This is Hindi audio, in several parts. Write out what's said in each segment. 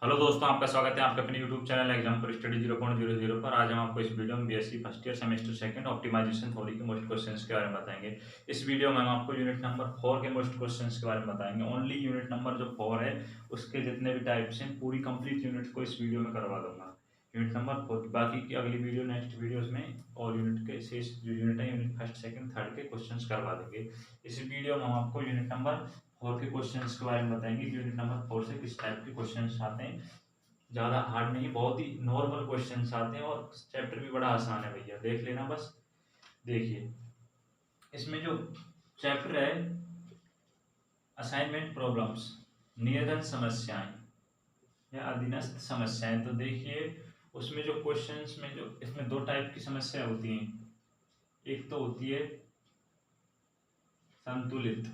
हेलो दोस्तों, आपका स्वागत है आपके अपने यूट्यूब चैनल एग्जाम्पल स्टडी 0.00 पर। आज हम आपको इस वीडियो में BSc first year semester second optimisation theory के मोस्ट क्वेश्चंस के बारे में बताएंगे। इस वीडियो में हम आपको यूनिट नंबर 4 के मोस्ट क्वेश्चंस के बारे में बताएंगे। ओनली यूनिट नंबर जो 4 है उसके जितने भी टाइप्स हैं पूरी कंप्लीट यूनिट को इस वीडियो में करवा दूंगा। यूनिट नंबर 4 की बाकी की अगली वीडियो नेक्स्ट वीडियोज में और यूनिट के शेष जो यूनिट है यूनिट फर्स्ट सेकंड थर्ड के क्वेश्चंस करवा देंगे। इस वीडियो में हम आपको यूनिट नंबर 4 के क्वेश्चंस के बारे में बताएंगे। यूनिट नंबर 4 से किस टाइप के क्वेश्चंस आते हैं, ज़्यादा हार्ड नहीं, बहुत ही नॉर्मल क्वेश्चंस आते हैं और चैप्टर भी बड़ा आसान है भैया, देख लेना बस। देखिए इसमें जो चैप्टर है असाइनमेंट प्रॉब्लम्स, निवेदन समस्याएं या अधीनस्थ समस्याएं, तो देखिए उसमें जो क्वेश्चंस में जो इसमें दो टाइप की समस्या होती हैं। एक तो होती है संतुलित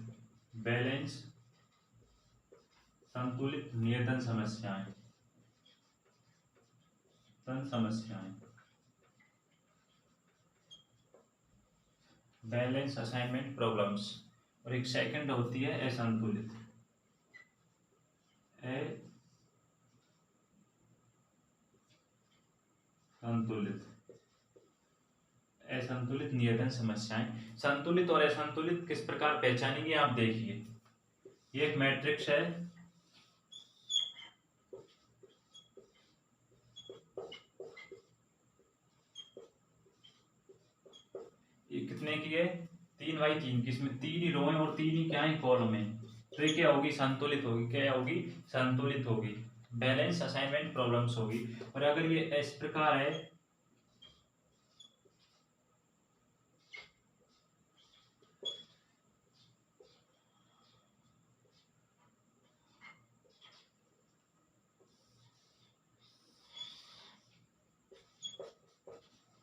बैलेंस संतुलित निवेदन समस्याएं समस्याएं बैलेंस असाइनमेंट प्रॉब्लम्स, और एक सेकंड होती है असंतुलित असंतुलित निवेदन समस्याएं। संतुलित और असंतुलित किस प्रकार पहचानेंगे आप देखिए। ये एक मैट्रिक्स है, ये कितने की है 3x3 की, इसमें 3 ही रो है और 3 ही क्या है कॉलम है, तो ये क्या होगी संतुलित होगी। क्या होगी संतुलित होगी, बैलेंस असाइनमेंट प्रॉब्लम्स होगी। और अगर ये इस प्रकार है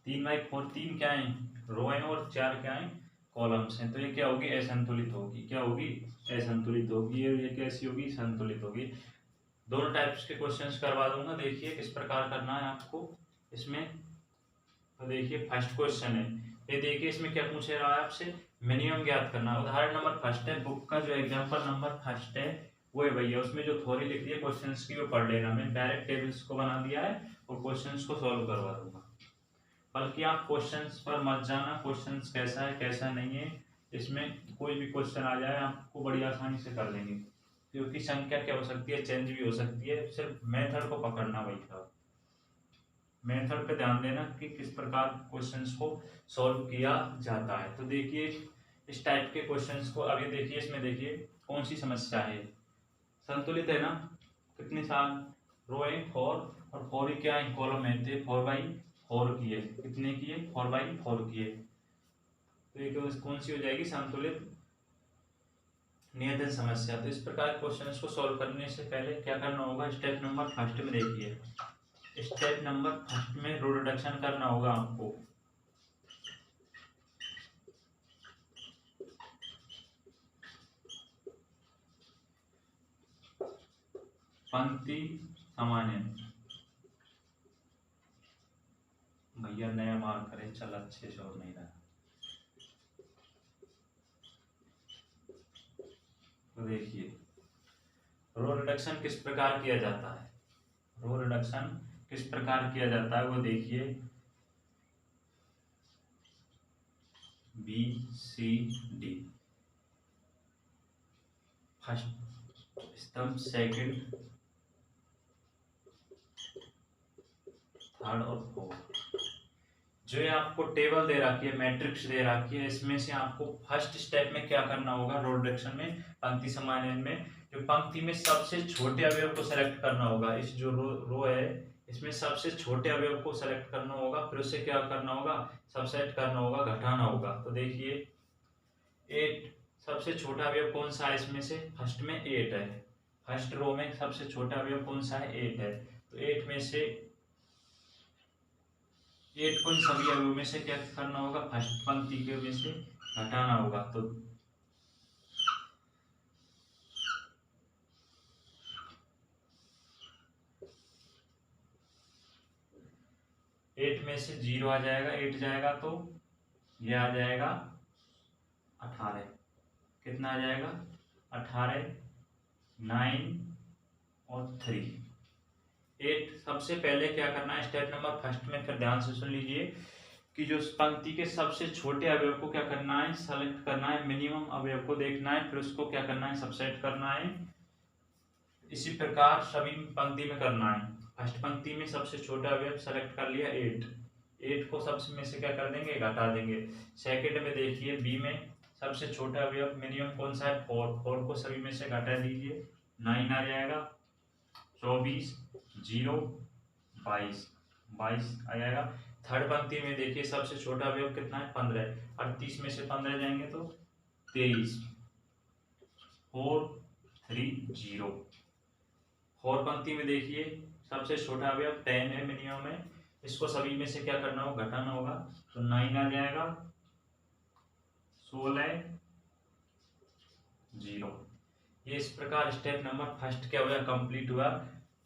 3x4, 3 क्या है रो है और 4 क्या है कॉलम्स हैं, तो ये क्या होगी असंतुलित होगी। क्या होगी असंतुलित होगी। ये कैसी होगी संतुलित होगी। दोनों टाइप्स के क्वेश्चंस करवा दूंगा, देखिए किस प्रकार करना है आपको इसमें। तो देखिए फर्स्ट क्वेश्चन है, ये देखिए इसमें क्या पूछ रहा है आपसे, मिनिमम ज्ञात करना। उदाहरण नंबर फर्स्ट है, बुक का जो एग्जांपल नंबर फर्स्ट है वो है भैया, उसमें जो थ्योरी लिख दी है क्वेश्चंस की वो पढ़ लेना। मैंने डायरेक्ट टेबल्स को बना दिया है और क्वेश्चंस को सॉल्व करवा दूंगा, बल्कि आप क्वेश्चंस पर मत जाना, क्वेश्चंस कैसा है कैसा नहीं है, इसमें कोई भी क्वेश्चन आ जाए आपको बड़ी आसानी से कर लेंगे, क्योंकि संख्या क्या हो सकती है चेंज भी हो सकती है। सिर्फ मेथड को पकड़ना भाई साहब, मेथड पे ध्यान देना कि किस प्रकार क्वेश्चंस को सॉल्व किया जाता है। तो देखिए इस टाइप के क्वेश्चंस को अभी देखिए, इसमें देखिए कौन सी समस्या है, संतुलित है ना, कितने साल रो है 4 और 4 ही क्या है कॉलम है, तो 4x4 की है, कितने की है 4x4 की है, तो ये कौन सी हो जाएगी संतुलित निवेदन समस्या। तो इस प्रकार क्वेश्चंस को सॉल्व करने से पहले क्या करना होगा, स्टेप नंबर फर्स्ट में देखिए, स्टेप नंबर फर्स्ट में रो रिडक्शन करना होगा आपको। पंक्ति सामान्य, भैया नया मार्क करे चल अच्छे से, और नहीं रहा। तो देखिए रो रिडक्शन किस प्रकार किया जाता है, रो रिडक्शन किस प्रकार किया जाता है वो देखिए। बी सी डी फर्स्ट स्तंभ, सेकंड, थर्ड और फोर्थ, जो ये आपको टेबल दे रखी है मैट्रिक्स दे रखी है, इसमें से आपको फर्स्ट स्टेप में क्या करना होगा रो रिडक्शन में, पंक्ति समानयन में, जो पंक्ति में सबसे छोटे अवयव को सेलेक्ट करना होगा। इस जो रो है इसमें सबसे छोटे अवयव को सेलेक्ट करना होगा, फिर उससे क्या करना होगा सबसेट करना होगा, घटाना होगा। तो देखिए 8 सबसे छोटा अवयव कौन सा है इसमें से, फर्स्ट में 8 है, फर्स्ट रो में सबसे छोटा अवयव कौन सा है 8 है, तो 8 में से 8 को इन सभी अवयवों में से क्या करना होगा फर्स्ट पंक्ति के में से घटाना होगा। तो 8 में से 0 आ जाएगा, 8 जाएगा तो ये आ जाएगा 18, कितना आ जाएगा 18, 9 और 3, 8 सबसे पहले क्या करना है स्टेप नंबर फर्स्ट में, फिर ध्यान से सुन लीजिए कि जो पंक्ति के सबसे छोटे अवयव को क्या करना है, सेलेक्ट करना है, मिनिमम अवयव को देखना है, फिर उसको क्या करना है, सबसेट करना है। इसी प्रकार सभी पंक्ति में करना है। फर्स्ट पंक्ति में सबसे छोटा अवयव सेलेक्ट कर लिया 8 को सबसे में से क्या कर देंगे, घटा देंगे। सेकंड में देखिए बी में सबसे छोटा अवयव मिनिमम कौन सा है, 4 को सभी में से घटा दीजिए, 9 आ जाएगा, 24 0 22 आ जाएगा। थर्ड पंक्ति में देखिए सबसे छोटा अवयव कितना है, 15, 38 में से 15 जाएंगे तो 23, 4 3 0। फोर पंक्ति में देखिए सबसे छोटा अवयव 10 है, मिनिमम है, इसको सभी में से क्या करना होगा, घटाना होगा, तो 9 आ जाएगा, 16 0। ये इस प्रकार स्टेप नंबर फर्स्ट क्या हुआ, कंप्लीट हुआ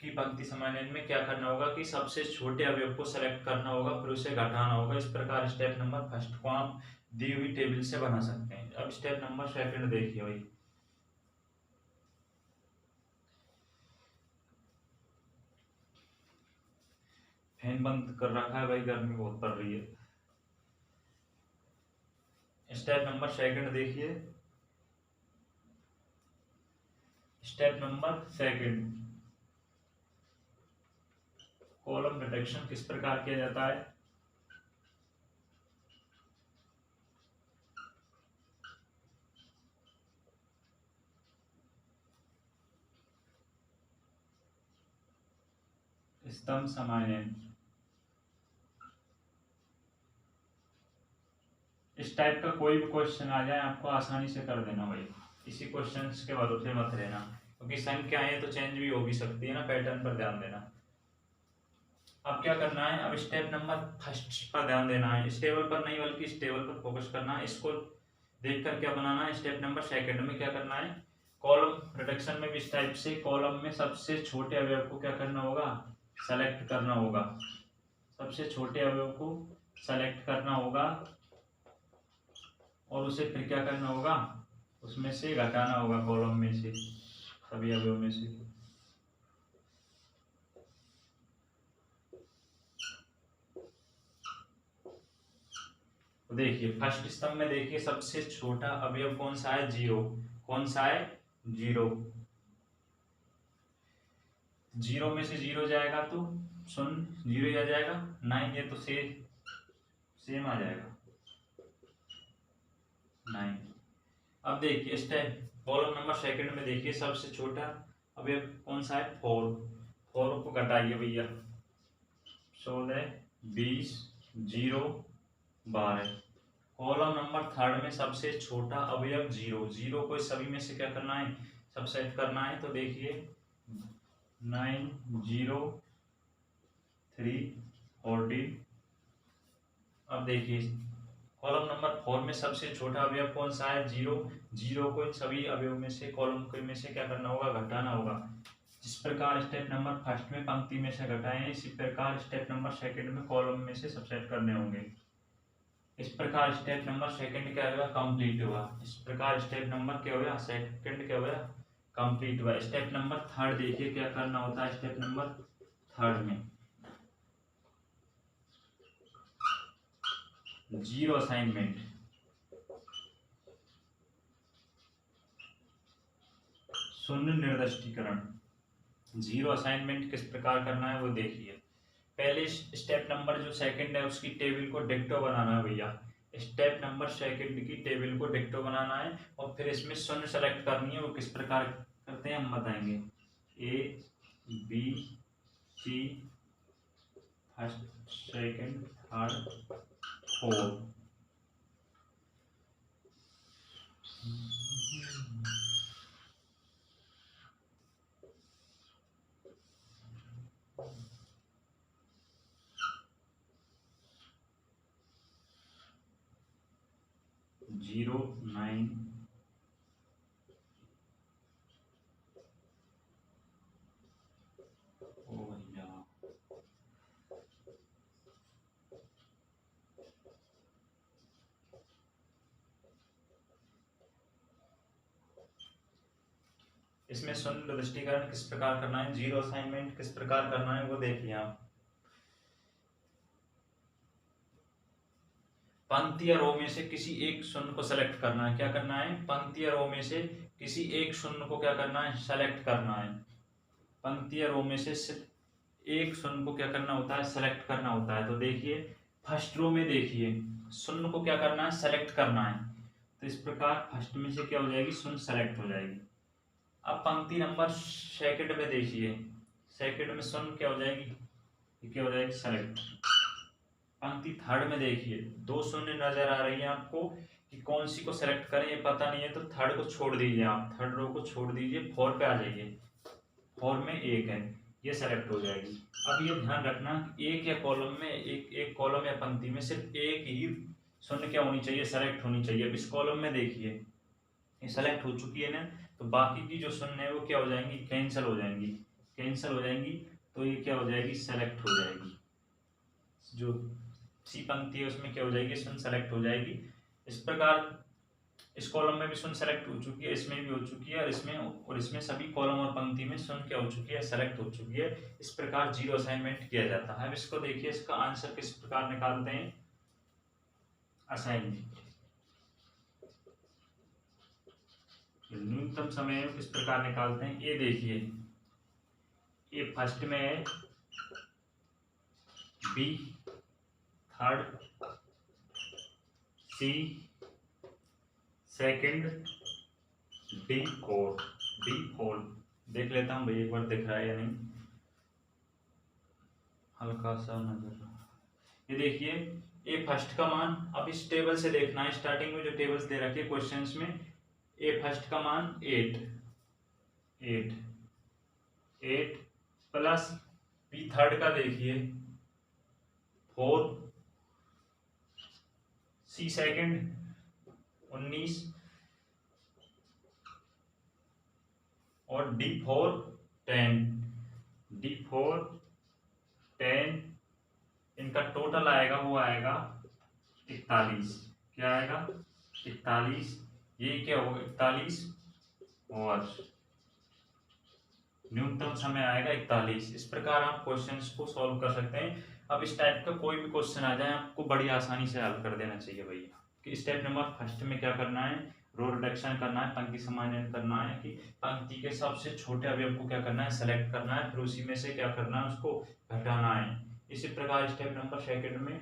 कि पंक्ति समानयन में क्या करना होगा कि सबसे छोटे अवयव को सेलेक्ट करना होगा, फिर उसे घटाना होगा। इस प्रकार स्टेप नंबर फर्स्ट को आप दी हुई टेबल से बना सकते हैं। अब स्टेप नंबर सेकंड देखिए भाई, फैन बंद कर रखा है भाई, गर्मी बहुत पड़ रही है। स्टेप नंबर सेकंड देखिए, step number second column detection किस प्रकार किया जाता है। स्तंभ समानयन, इस टाइप का कोई भी क्वेश्चन आ जाए आपको आसानी से कर देना भाई, इसी क्वेश्चंस के भरोसे मत रहना, क्योंकि संख्याएं तो चेंज भी हो भी सकती है ना, पैटर्न पर ध्यान देना। अब क्या करना है, अब स्टेप नंबर फर्स्ट पर ध्यान देना है, स्टेबल पर नहीं बल्कि स्टेबल पर फोकस करना है। इसको देखकर क्या बनाना है, स्टेप नंबर सेकंड में क्या करना है, कॉलम रिडक्शन में भी इस टाइप से कॉलम में सबसे छोटे अवयव को क्या करना होगा, सेलेक्ट करना होगा, सबसे छोटे अवयव को सेलेक्ट करना होगा और उसे फिर क्या करना होगा, उसमें से घटाना होगा, कॉलम में से सभी अवयव में से। तो देखिए फर्स्ट स्तंभ में देखिए सबसे छोटा अवयव कौन सा है, 0, कौन सा है, 0, 0 में से 0 जाएगा तो 0 आ जाएगा, 9 ये तो सेम आ जाएगा 9। अब देखिए स्टेप कॉलम नंबर सेकंड में देखिए सबसे छोटा अवयव कौन सा है, 4 को घटाइए भैया, 16 20 0 12। कॉलम नंबर थर्ड में सबसे छोटा अवयव 0 को सभी में से क्या करना है, सबसेट करना है। तो देखिए 9 0 3 14। अब देखिए कॉलम नंबर 4 में सबसे छोटा अवयव कौन सा है, 0 को इन सभी अवयव में से कॉलम के में से क्या करना होगा, घटाना होगा। जिस प्रकार स्टेप नंबर फर्स्ट में पंक्ति में से घटाए, इसी प्रकार स्टेप नंबर सेकंड में कॉलम में से सबसेट करने होंगे। इस प्रकार स्टेप नंबर सेकंड क्या हुआ, कंप्लीट हुआ। इस प्रकार स्टेप नंबर क्या हुआ, सेकंड क्या हुआ, कंप्लीट हुआ। स्टेप नंबर थर्ड देखिए क्या करना होता है, स्टेप नंबर थर्ड में 0 असाइनमेंट, शून्य निर्दिष्टीकरण। 0 असाइनमेंट किस प्रकार करना है वो देखिए। पहले स्टेप नंबर जो सेकंड है उसकी टेबल को डिक्टो बनाना है भैया, स्टेप नंबर सेकंड की टेबल को डिक्टो बनाना है और फिर इसमें शून्य सेलेक्ट करनी है। वो किस प्रकार करते हैं हम बताएंगे, A B C first second third 4। Zero 9 ओ भैया, इसमें शून्य दृष्टिकरण किस प्रकार करना है, जीरो असाइनमेंट किस प्रकार करना है वो देखिए आप। पंक्ति या रो में से किसी एक शून्य को सेलेक्ट करना है। क्या करना है, पंक्ति या रो में से किसी एक शून्य को क्या करना है, सेलेक्ट करना है। पंक्ति या रो में से सिर्फ एक शून्य को क्या करना होता है, सेलेक्ट करना होता है। तो देखिए फर्स्ट रो में देखिए शून्य को क्या करना है, सेलेक्ट करना है। तो इस प्रकार फर्स्ट में से क्या हो जाएगी, शून्य सेलेक्ट हो जाएगी। अब पंक्ति नंबर सेकंड में देखिए, सेकंड में शून्य क्या हो जाएगी, ये क्या हो जाएगी, सेलेक्ट। पंक्ति थर्ड में देखिए दो शून्य नजर आ रही है आपको कि कौन सी को सेलेक्ट करें ये पता नहीं है, तो थर्ड को छोड़ दीजिए, आप थर्ड रो को छोड़ दीजिए, फोर पे आ जाइए। फोर में एक है, ये सेलेक्ट हो जाएगी। अब ये ध्यान रखना एक या कॉलम में एक कॉलम या पंक्ति में सिर्फ एक ही शून्य क्या होनी चाहिए, सेलेक्ट होनी चाहिए। अब इस कॉलम में देखिए ये सेलेक्ट हो चुकी है ना, तो बाकी की जो शून्य है वो क्या हो जाएंगी, कैंसिल हो जाएंगी। कैंसिल हो जाएंगी तो ये क्या हो जाएगी, सेलेक्ट हो जाएगी। जो सी पंक्ति है उसमें क्या हो जाएगी, शून्य सेलेक्ट हो जाएगी। इस प्रकार इस कॉलम में भी शून्य सेलेक्ट हो चुकी है, इसमें भी हो चुकी है, और इसमें सभी कॉलम और पंक्ति में शून्य क्या हो चुकी है, सेलेक्ट हो चुकी है। इस प्रकार जीरो असाइनमेंट किया जाता है। अब इसको देखिए इसका आंसर किस प्रकार निकालते हैं, असाइनमेंट न्यूनतम समय किस प्रकार निकालते हैं, ये देखिए ये फर्स्ट में है B, third C, second D, four. देख लेता हूँ भाई एक बार दिख रहा है या नहीं, हल्का सा नजर। ये देखिए ए फर्स्ट का मान, अब इस टेबल से देखना है, स्टार्टिंग में जो टेबल्स दे रखे क्वेश्चंस में, ए फर्स्ट का मान 8 प्लस बी थर्ड का देखिए 4, सी सेकंड 19 और D4 10। इनका टोटल आएगा वो आएगा 41। क्या आएगा, 41। ये क्या होगा 41 और न्यूनतम समय आएगा 41। इस प्रकार आप क्वेश्चंस को सॉल्व कर सकते हैं। अब इस टाइप का कोई भी क्वेश्चन आ जाए आपको बड़ी आसानी से हल कर देना चाहिए भैया। कि स्टेप नंबर फर्स्ट में क्या करना है, रो रिडक्शन करना है, पंक्ति समायोजन करना है, कि पंक्ति के सबसे छोटे अवयव को क्या करना है, सेलेक्ट करना है, फिर उसी में से क्या करना है, उसको घटाना है। इसी प्रकार स्टेप नंबर सेकंड में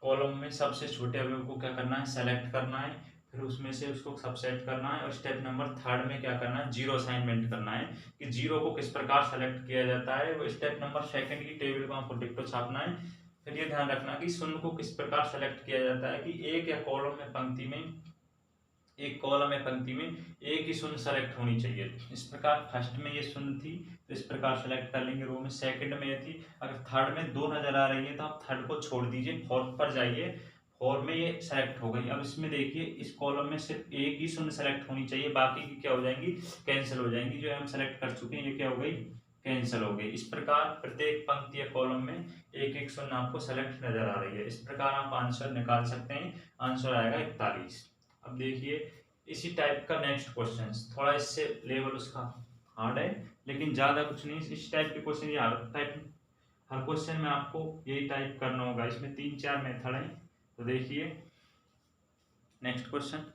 कॉलम में सबसे छोटे अवयव को क्या करना है, सेलेक्ट करना है, फिर उसमें से उसको सबसेट करना है। और स्टेप नंबर थर्ड में क्या करना है, जीरो असाइनमेंट करना है, कि जीरो को किस प्रकार सेलेक्ट किया जाता है। वो स्टेप नंबर सेकंड की टेबल को आपको डिक्टो छापना है। फिर ये ध्यान रखना कि शून्य को किस प्रकार सेलेक्ट किया जाता है, कि एक या कॉलम में पंक्ति में, एक कॉलम या पंक्ति में एक ही शून्य सेलेक्ट होनी चाहिए। इस प्रकार फर्स्ट में ये शून्य थी तो इस प्रकार सेलेक्ट कर लेंगे रो में, सेकंड में ये थी। अगर थर्ड में दो नजर आ रही है तो आप थर्ड को छोड़ दीजिए, फोर्थ पर जाइए, फोर में ये सेलेक्ट हो गई। अब इसमें देखिए इस कॉलम में सिर्फ एक ही शून्य सेलेक्ट होनी चाहिए, बाकी की क्या हो जाएंगी, कैंसिल हो जाएंगी। जो हम सेलेक्ट कर चुके हैं ये क्या हो गई, कैंसिल हो गई। इस प्रकार प्रत्येक पंक्ति या कॉलम में एक एक शून्य आपको सेलेक्ट नजर आ रही है। इस प्रकार आप आंसर निकाल सकते हैं, आंसर आएगा 41। अब देखिए इसी टाइप का नेक्स्ट क्वेश्चन, थोड़ा इससे लेवल उसका हार्ड है लेकिन ज्यादा कुछ नहीं। इस टाइप के क्वेश्चन, हर क्वेश्चन में आपको यही टाइप करना होगा। इसमें 3-4 मेथड हैं, तो देखिए next question.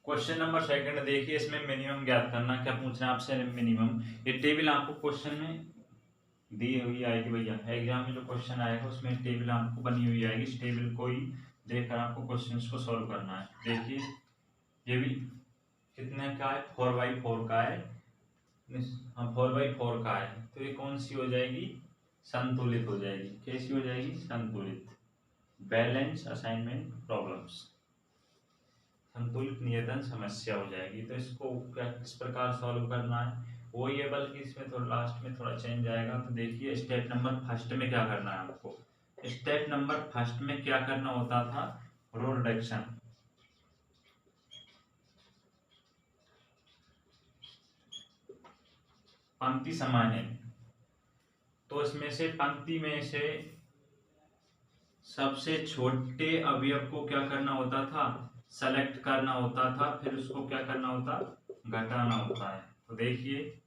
Question number second देखिए, इसमें मिनिमम ज्ञात करना। क्या पूछ रहे हैं आपसे, मिनिमम। ये टेबल आपको क्वेश्चन में दी हुई आएगी भैया, एग्जाम में जो क्वेश्चन आएगा उसमें टेबल आपको बनी हुई आएगी। इस टेबल को ही देखकर आपको क्वेश्चंस को सॉल्व करना है। देखिए ये भी कितने का है, 4/4 का है, हाँ 4/4 का है। तो ये कौन सी हो जाएगी, संतुलित हो जाएगी। कैसी हो जाएगी, संतुलित, बैलेंस असाइनमेंट प्रॉब्लम्स, संतुलित नियतन समस्या हो जाएगी। तो इसको क्या किस प्रकार सॉल्व करना है वही है, बल्कि इसमें थोड़ा लास्ट में थोड़ा चेंज आएगा। तो देखिए स्टेप नंबर फर्स्ट में क्या करना है आपको, स्टेप नंबर फर्स्ट में क्या करना होता था, रो रिडक्शन, पंक्ति समायोजन। तो इसमें से पंक्ति में से सबसे छोटे अवयव को क्या करना होता था, सेलेक्ट करना होता था, फिर उसको क्या करना होता, घटाना होता है। तो देखिए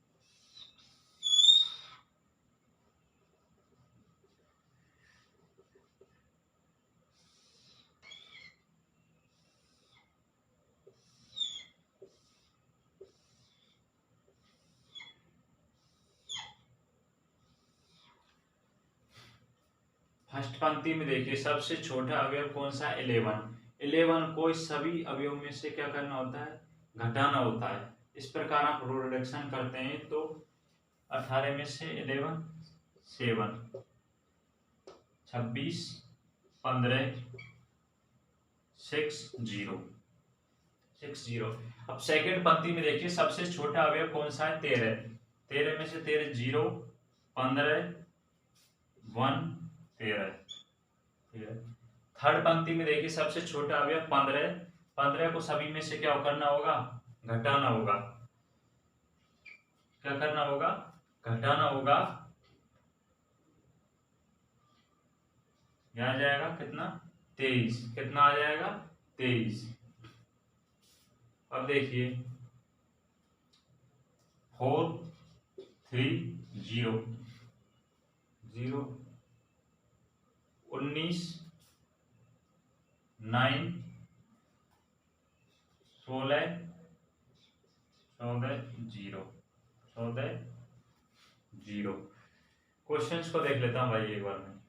फर्स्ट पंक्ति में देखिए सबसे छोटा अवयव कौन सा है, 11। 11 को इस सभी अवयव में से क्या करना होता है, घटाना होता है। इस प्रकार आप रो रिडक्शन करते हैं तो 18 में से 11 7, 26, 15, 6 0 6 0। अब सेकंड पंक्ति में देखिए सबसे छोटा अवयव कौन सा है, 13। 13 में से 13 0, 15 1 13 13। थर्ड पंक्ति में देखिए सबसे छोटा अवयव 15। 15 को सभी में से क्या करना होगा, घटाना होगा। क्या करना होगा, घटाना होगा। यहाँ जाएगा कितना, 23। कितना आ जाएगा, 23। अब देखिए 4 3 0 0, 19 9 16 14 0 14 0। क्वेश्चंस को देख लेता हूं भाई एक बार में।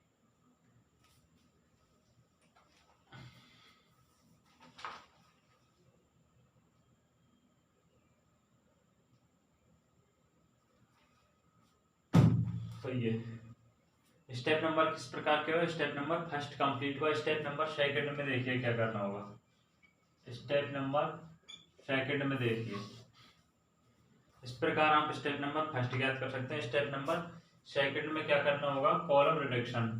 तो ये स्टेप नंबर किस प्रकार के हो, स्टेप नंबर फर्स्ट कंप्लीट हुआ। स्टेप नंबर सेकंड में देखिए क्या करना होगा। स्टेप नंबर सेकंड में देखिए इस प्रकार आप स्टेप नंबर फर्स्ट ज्ञात कर सकते हैं। स्टेप नंबर सेकंड में क्या करना होगा, कॉलम रिडक्शन।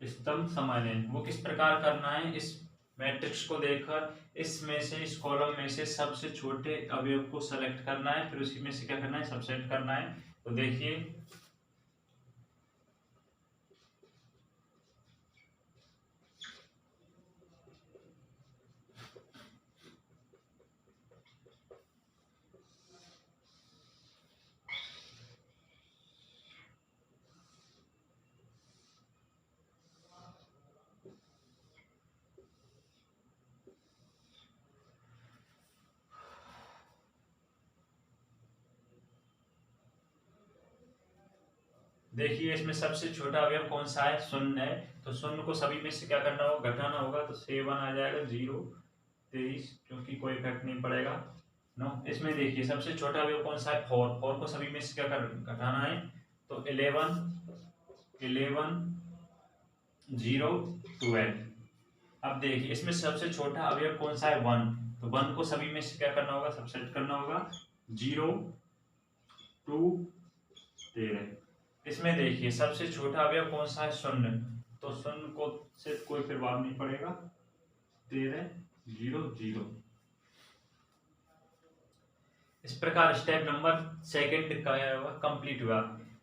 स्तंभ समानन वो किस प्रकार करना है, इस मैट्रिक्स को देखकर इसमें से, इस कॉलम में से सबसे छोटे अवयव को सेलेक्ट करना है, फिर उसी में से क्या करना है, सबसेट करना है। तो देखिए देखिए इसमें सबसे छोटा अवयव कौन सा है, शून्य है। तो शून्य को सभी में से क्या करना होगा, घटाना होगा। तो 7 आ जाएगा, 0 23, क्योंकि कोई इफेक्ट नहीं पड़ेगा। नो, इसमें देखिए सबसे छोटा अवयव कौन सा है, 4। 4 को सभी में से क्या कर घटाना है। तो 11 0 12। अब देखिए इसमें सबसे छोटा अवयव कौन सा है, 1। तो 1 को सभी में से क्या करना होगा, सबसेट करना होगा। 0 2 13। इसमें देखिए सबसे छोटा अवयव कौन सा है, शून्य। तो शून्य को से कोई प्रभाव नहीं पड़ेगा। 13 0 0। इस प्रकार स्टेप नंबर सेकंड का कंप्लीट हुआ।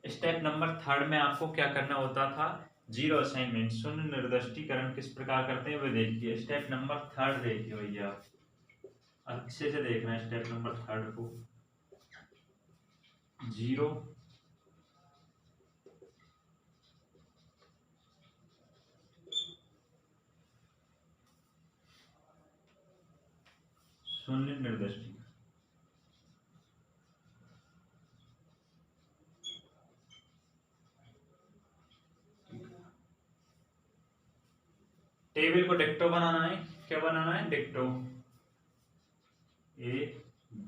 स्टेप नंबर थर्ड में आपको क्या करना होता था, जीरो असाइनमेंट, शून्य निर्दिष्टीकरण किस प्रकार करते हैं वो देखिए। स्टेप नंबर थर्ड देखिए भैया, अच्छे से देखना है स्टेप नंबर थर्ड को। 0 शून्य निर्दिष्टीकरण। टेबल को डिक्टो बनाना है। क्या बनाना है, डिक्टो। A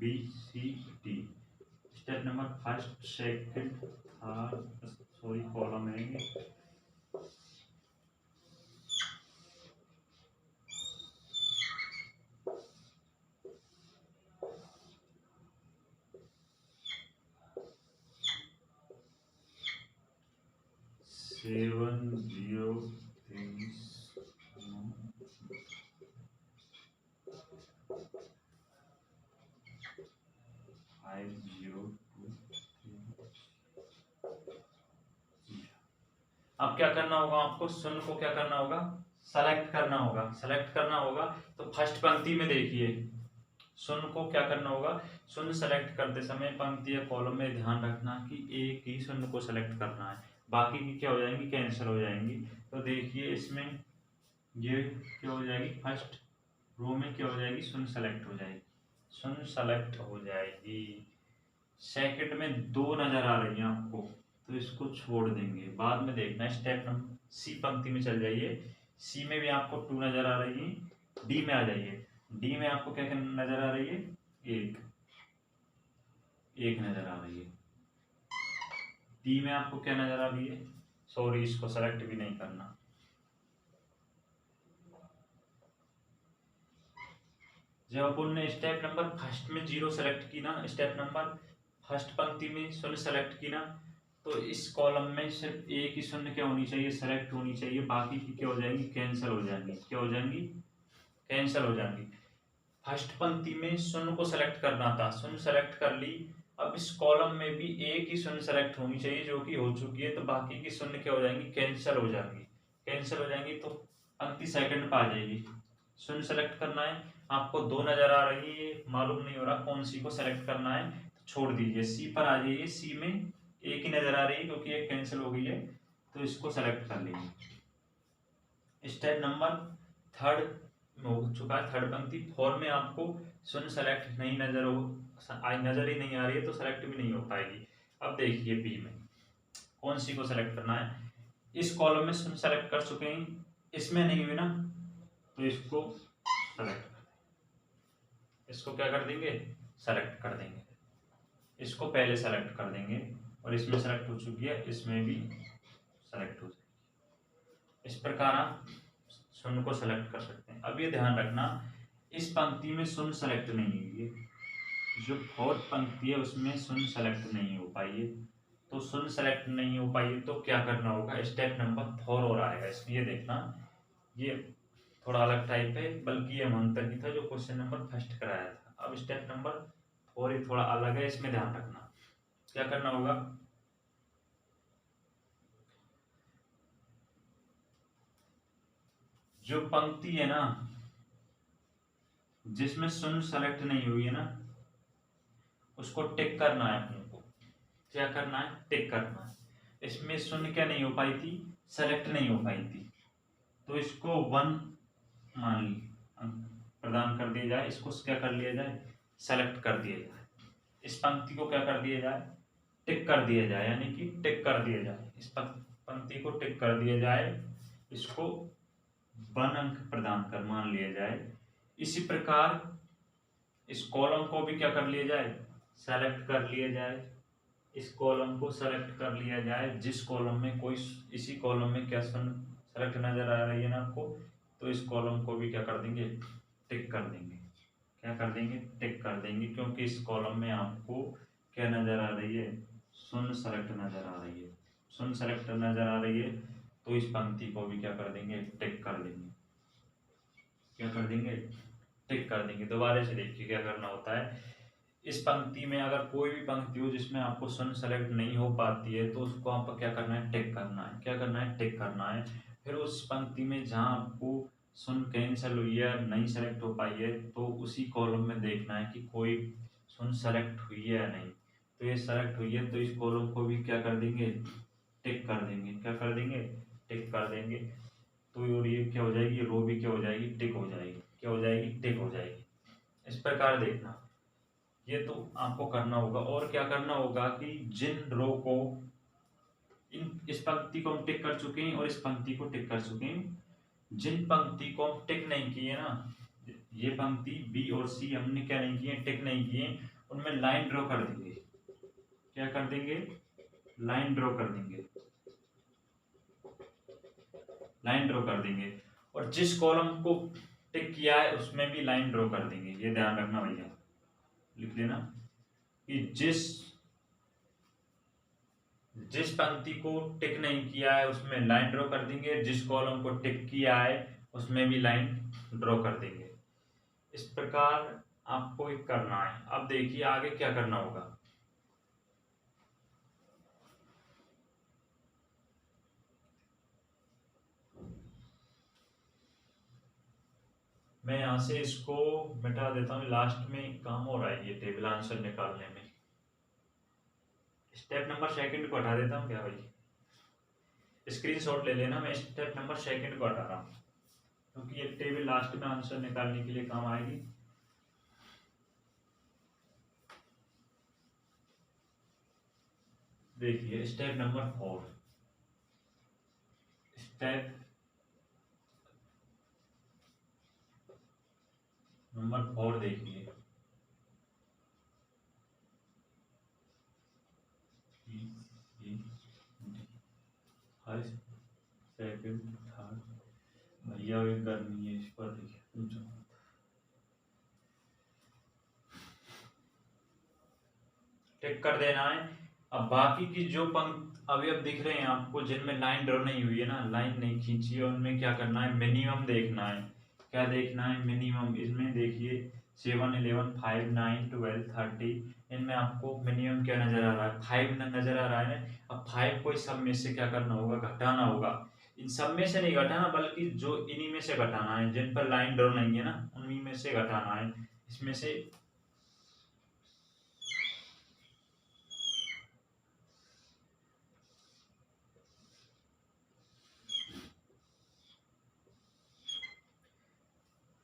B C D। Step number first second third, sorry column है ये। सेवन 0 23 9 अब क्या करना होगा आपको, शून्य को क्या करना होगा, सेलेक्ट करना होगा। सेलेक्ट करना होगा तो फर्स्ट पंक्ति में देखिए शून्य को क्या करना होगा, शून्य सेलेक्ट करते समय पंक्ति या कॉलम में ध्यान रखना कि एक ही शून्य को सेलेक्ट करना है, बाकी की क्या हो जाएंगी, कैंसिल हो जाएंगी। तो देखिए इसमें ये क्या हो जाएगी, फर्स्ट रो में क्या हो जाएगी, शून्य सेलेक्ट हो जाएगी, शून्य सेलेक्ट हो जाएगी। सेकंड में 2 नजर आ रही है आपको, तो इसको छोड़ देंगे, बाद में देखना है। स्टेप नंबर सी पंक्ति में चल जाइए, सी में भी आपको 2 नजर आ रही है। डी में आ जाइए, डी में आपको क्या नजर आ रही है, एक नजर आ रही है। डी में आपको क्या नजर आ रही है, सॉरी इसको सेलेक्ट भी नहीं करना। जब अपन ने स्टेप नंबर फर्स्ट में 0 सेलेक्ट की ना, स्टेप नंबर फर्स्ट पंक्ति में शून्य सेलेक्ट की ना, तो इस कॉलम में सिर्फ एक ही शून्य क्या होनी चाहिए, सेलेक्ट होनी चाहिए, बाकी की क्या हो जाएंगी, कैंसिल हो जाएंगी। क्या हो जाएंगी, कैंसिल हो जाएंगी। फर्स्ट पंक्ति में शून्य को सेलेक्ट करना था, शून्य सेलेक्ट कर ली। अब इस कॉलम में भी एक ही शून्य सेलेक्ट होनी चाहिए जो कि हो चुकी है, तो बाकी की शून्य क्या हो जाएंगी, कैंसिल हो जाएंगी। कैंसिल हो जाएंगी तो पंक्ति सेकंड पे आ जाएगी। शून्य सेलेक्ट करना है, आपको 2 नजर आ रही है, मालूम नहीं हो रहा कौन सी को सेलेक्ट करना है, तो छोड़ दीजिए। सी पर आ जाइए, सी में एक ही नजर आ रही है क्योंकि एक कैंसिल हो गई है, तो इसको सेलेक्ट कर लीजिए। स्टेप नंबर थर्ड हो चुका है, थर्ड पंक्ति। 4 में आपको शून्य सेलेक्ट नहीं नजर ही नहीं आ रही है, तो सेलेक्ट भी नहीं हो पाएगी। अब देखिए बी में कौन सी को सेलेक्ट करना है। इस कॉलम में शून्य सेलेक्ट कर चुके हैं, इसमें नहीं हुई ना, तो इसको सेलेक्ट कर देंगे। इसको क्या कर देंगे, सेलेक्ट कर देंगे। इसको पहले सेलेक्ट कर देंगे, और इसमें सेलेक्ट हो चुकी है, इसमें भी सेलेक्ट हो जाएगी। इस प्रकार आप शून्य को सेलेक्ट कर सकते हैं। अब ये ध्यान रखना, इस पंक्ति में शून्य सेलेक्ट नहीं हुई है, जो फोर्थ पंक्ति है उसमें शून्य सेलेक्ट नहीं हो पाई है। तो शून्य सेलेक्ट नहीं हो पाई है तो क्या करना होगा, स्टेप नंबर 4 और आएगा इसमें। ये देखना, ये थोड़ा अलग टाइप है, बल्कि ये मंत्र ही था जो क्वेश्चन नंबर फर्स्ट कराया था। अब स्टेप नंबर 4 ही थोड़ा अलग है, इसमें ध्यान रखना। क्या करना होगा, जो पंक्ति है ना जिसमें शून्य सेलेक्ट नहीं हुई है ना, उसको टिक करना है अपने को। क्या करना है, टिक करना है। इसमें शून्य क्या नहीं हो पाई थी, सेलेक्ट नहीं हो पाई थी, तो इसको 1 मान प्रदान कर दिया जाए। इसको क्या कर लिया जाए, सेलेक्ट कर दिया जाए। इस पंक्ति को क्या कर दिया जाए, टिक कर दिया जाए, यानी कि टिक कर दिया जाए। इस पंक्ति को टिक कर दिया जाए, इसको 1 अंक प्रदान कर मान लिया जाए। इसी प्रकार इस कॉलम को भी क्या कर लिया जाए, सेलेक्ट कर लिया जाए। इस कॉलम को सेलेक्ट कर लिया जाए, जिस कॉलम में कोई, इसी कॉलम में क्या सेलेक्ट नजर आ रही है ना आपको, तो इस कॉलम को भी क्या कर देंगे, टिक कर देंगे। क्या कर देंगे, टिक कर देंगे, क्योंकि इस कॉलम में आपको क्या नजर आ रही है, शून्य सेलेक्ट नजर आ रही है। शून्य सेलेक्ट नजर आ रही है, तो इस पंक्ति को भी क्या कर देंगे, टिक कर देंगे। क्या कर देंगे, टिक कर देंगे। दोबारा से देखिए क्या करना होता है। इस पंक्ति में अगर कोई भी पंक्ति हो जिसमें आपको शून्य सेलेक्ट नहीं हो पाती है, तो उसको आपको क्या करना है, टिक करना है। क्या करना है, टिक करना है। फिर उस पंक्ति में जहाँ आपको शून्य कैंसिल हुई है, नहीं सेलेक्ट हो पाई है, तो उसी कॉलम में देखना है कि कोई शून्य सेलेक्ट हुई है या नहीं। तो ये सेलेक्ट हुई है, तो इस कॉलम को भी क्या कर देंगे, टिक कर देंगे। क्या कर देंगे, टिक कर देंगे। तो और ये क्या हो जाएगी, रो भी क्या हो जाएगी, टिक हो जाएगी। क्या हो जाएगी, टिक हो जाएगी। इस प्रकार देखना, ये तो आपको करना होगा। और क्या करना होगा कि जिन रो को इस पंक्ति को हम टिक कर चुके हैं और इस पंक्ति को टिक कर चुके हैं, जिन पंक्ति को हम टिक नहीं किए ना, ये पंक्ति बी और सी हमने क्या नहीं किए, टिक नहीं किए, उनमें लाइन ड्रॉ कर देंगे। क्या कर देंगे, लाइन ड्रॉ कर देंगे। लाइन ड्रॉ कर देंगे। और जिस कॉलम को टिक किया है उसमें भी लाइन ड्रॉ कर देंगे। ये ध्यान रखना भैया, लिख लेना कि जिस पंक्ति को टिक नहीं किया है उसमें लाइन ड्रॉ कर देंगे, जिस कॉलम को टिक किया है उसमें भी लाइन ड्रॉ कर देंगे। इस प्रकार आपको एक करना है। अब देखिए आगे क्या करना होगा। मैं यहाँ से इसको मिटा देता हूँ, लास्ट में काम हो रहा है ये टेबल आंसर निकालने में। स्टेप नंबर सेकंड को हटा देता हूँ क्या भाई, स्क्रीनशॉट ले लेना, मैं स्टेप नंबर सेकंड को हटा रहा हूँ क्योंकि ये टेबल लास्ट में आंसर निकालने के लिए काम आएगी। देखिए स्टेप नंबर 4, स्टेप नंबर 4 देखिए, फर्स्ट सेकंड थर्ड, भैया एक करनी है इस पर, देखिए टिक कर देना है। अब बाकी की जो पंक्त अभी अब दिख रहे हैं आपको जिनमें लाइन ड्रॉ नहीं हुई है ना, लाइन नहीं खींची है, उनमें क्या करना है, मिनिमम देखना है। क्या देखना है, मिनिमम। इसमें देखिए 7 11 5 9 12 30, इनमें आपको मिनिमम क्या नजर आ रहा है, 5 नजर आ रहा है ना। अब 5 को इस सब में से क्या करना होगा, घटाना होगा। इन सब में से नहीं घटाना, बल्कि जो इन्हीं में से घटाना है, जिन पर लाइन ड्रॉ नहीं है ना, उन्हीं में से घटाना है। इसमें से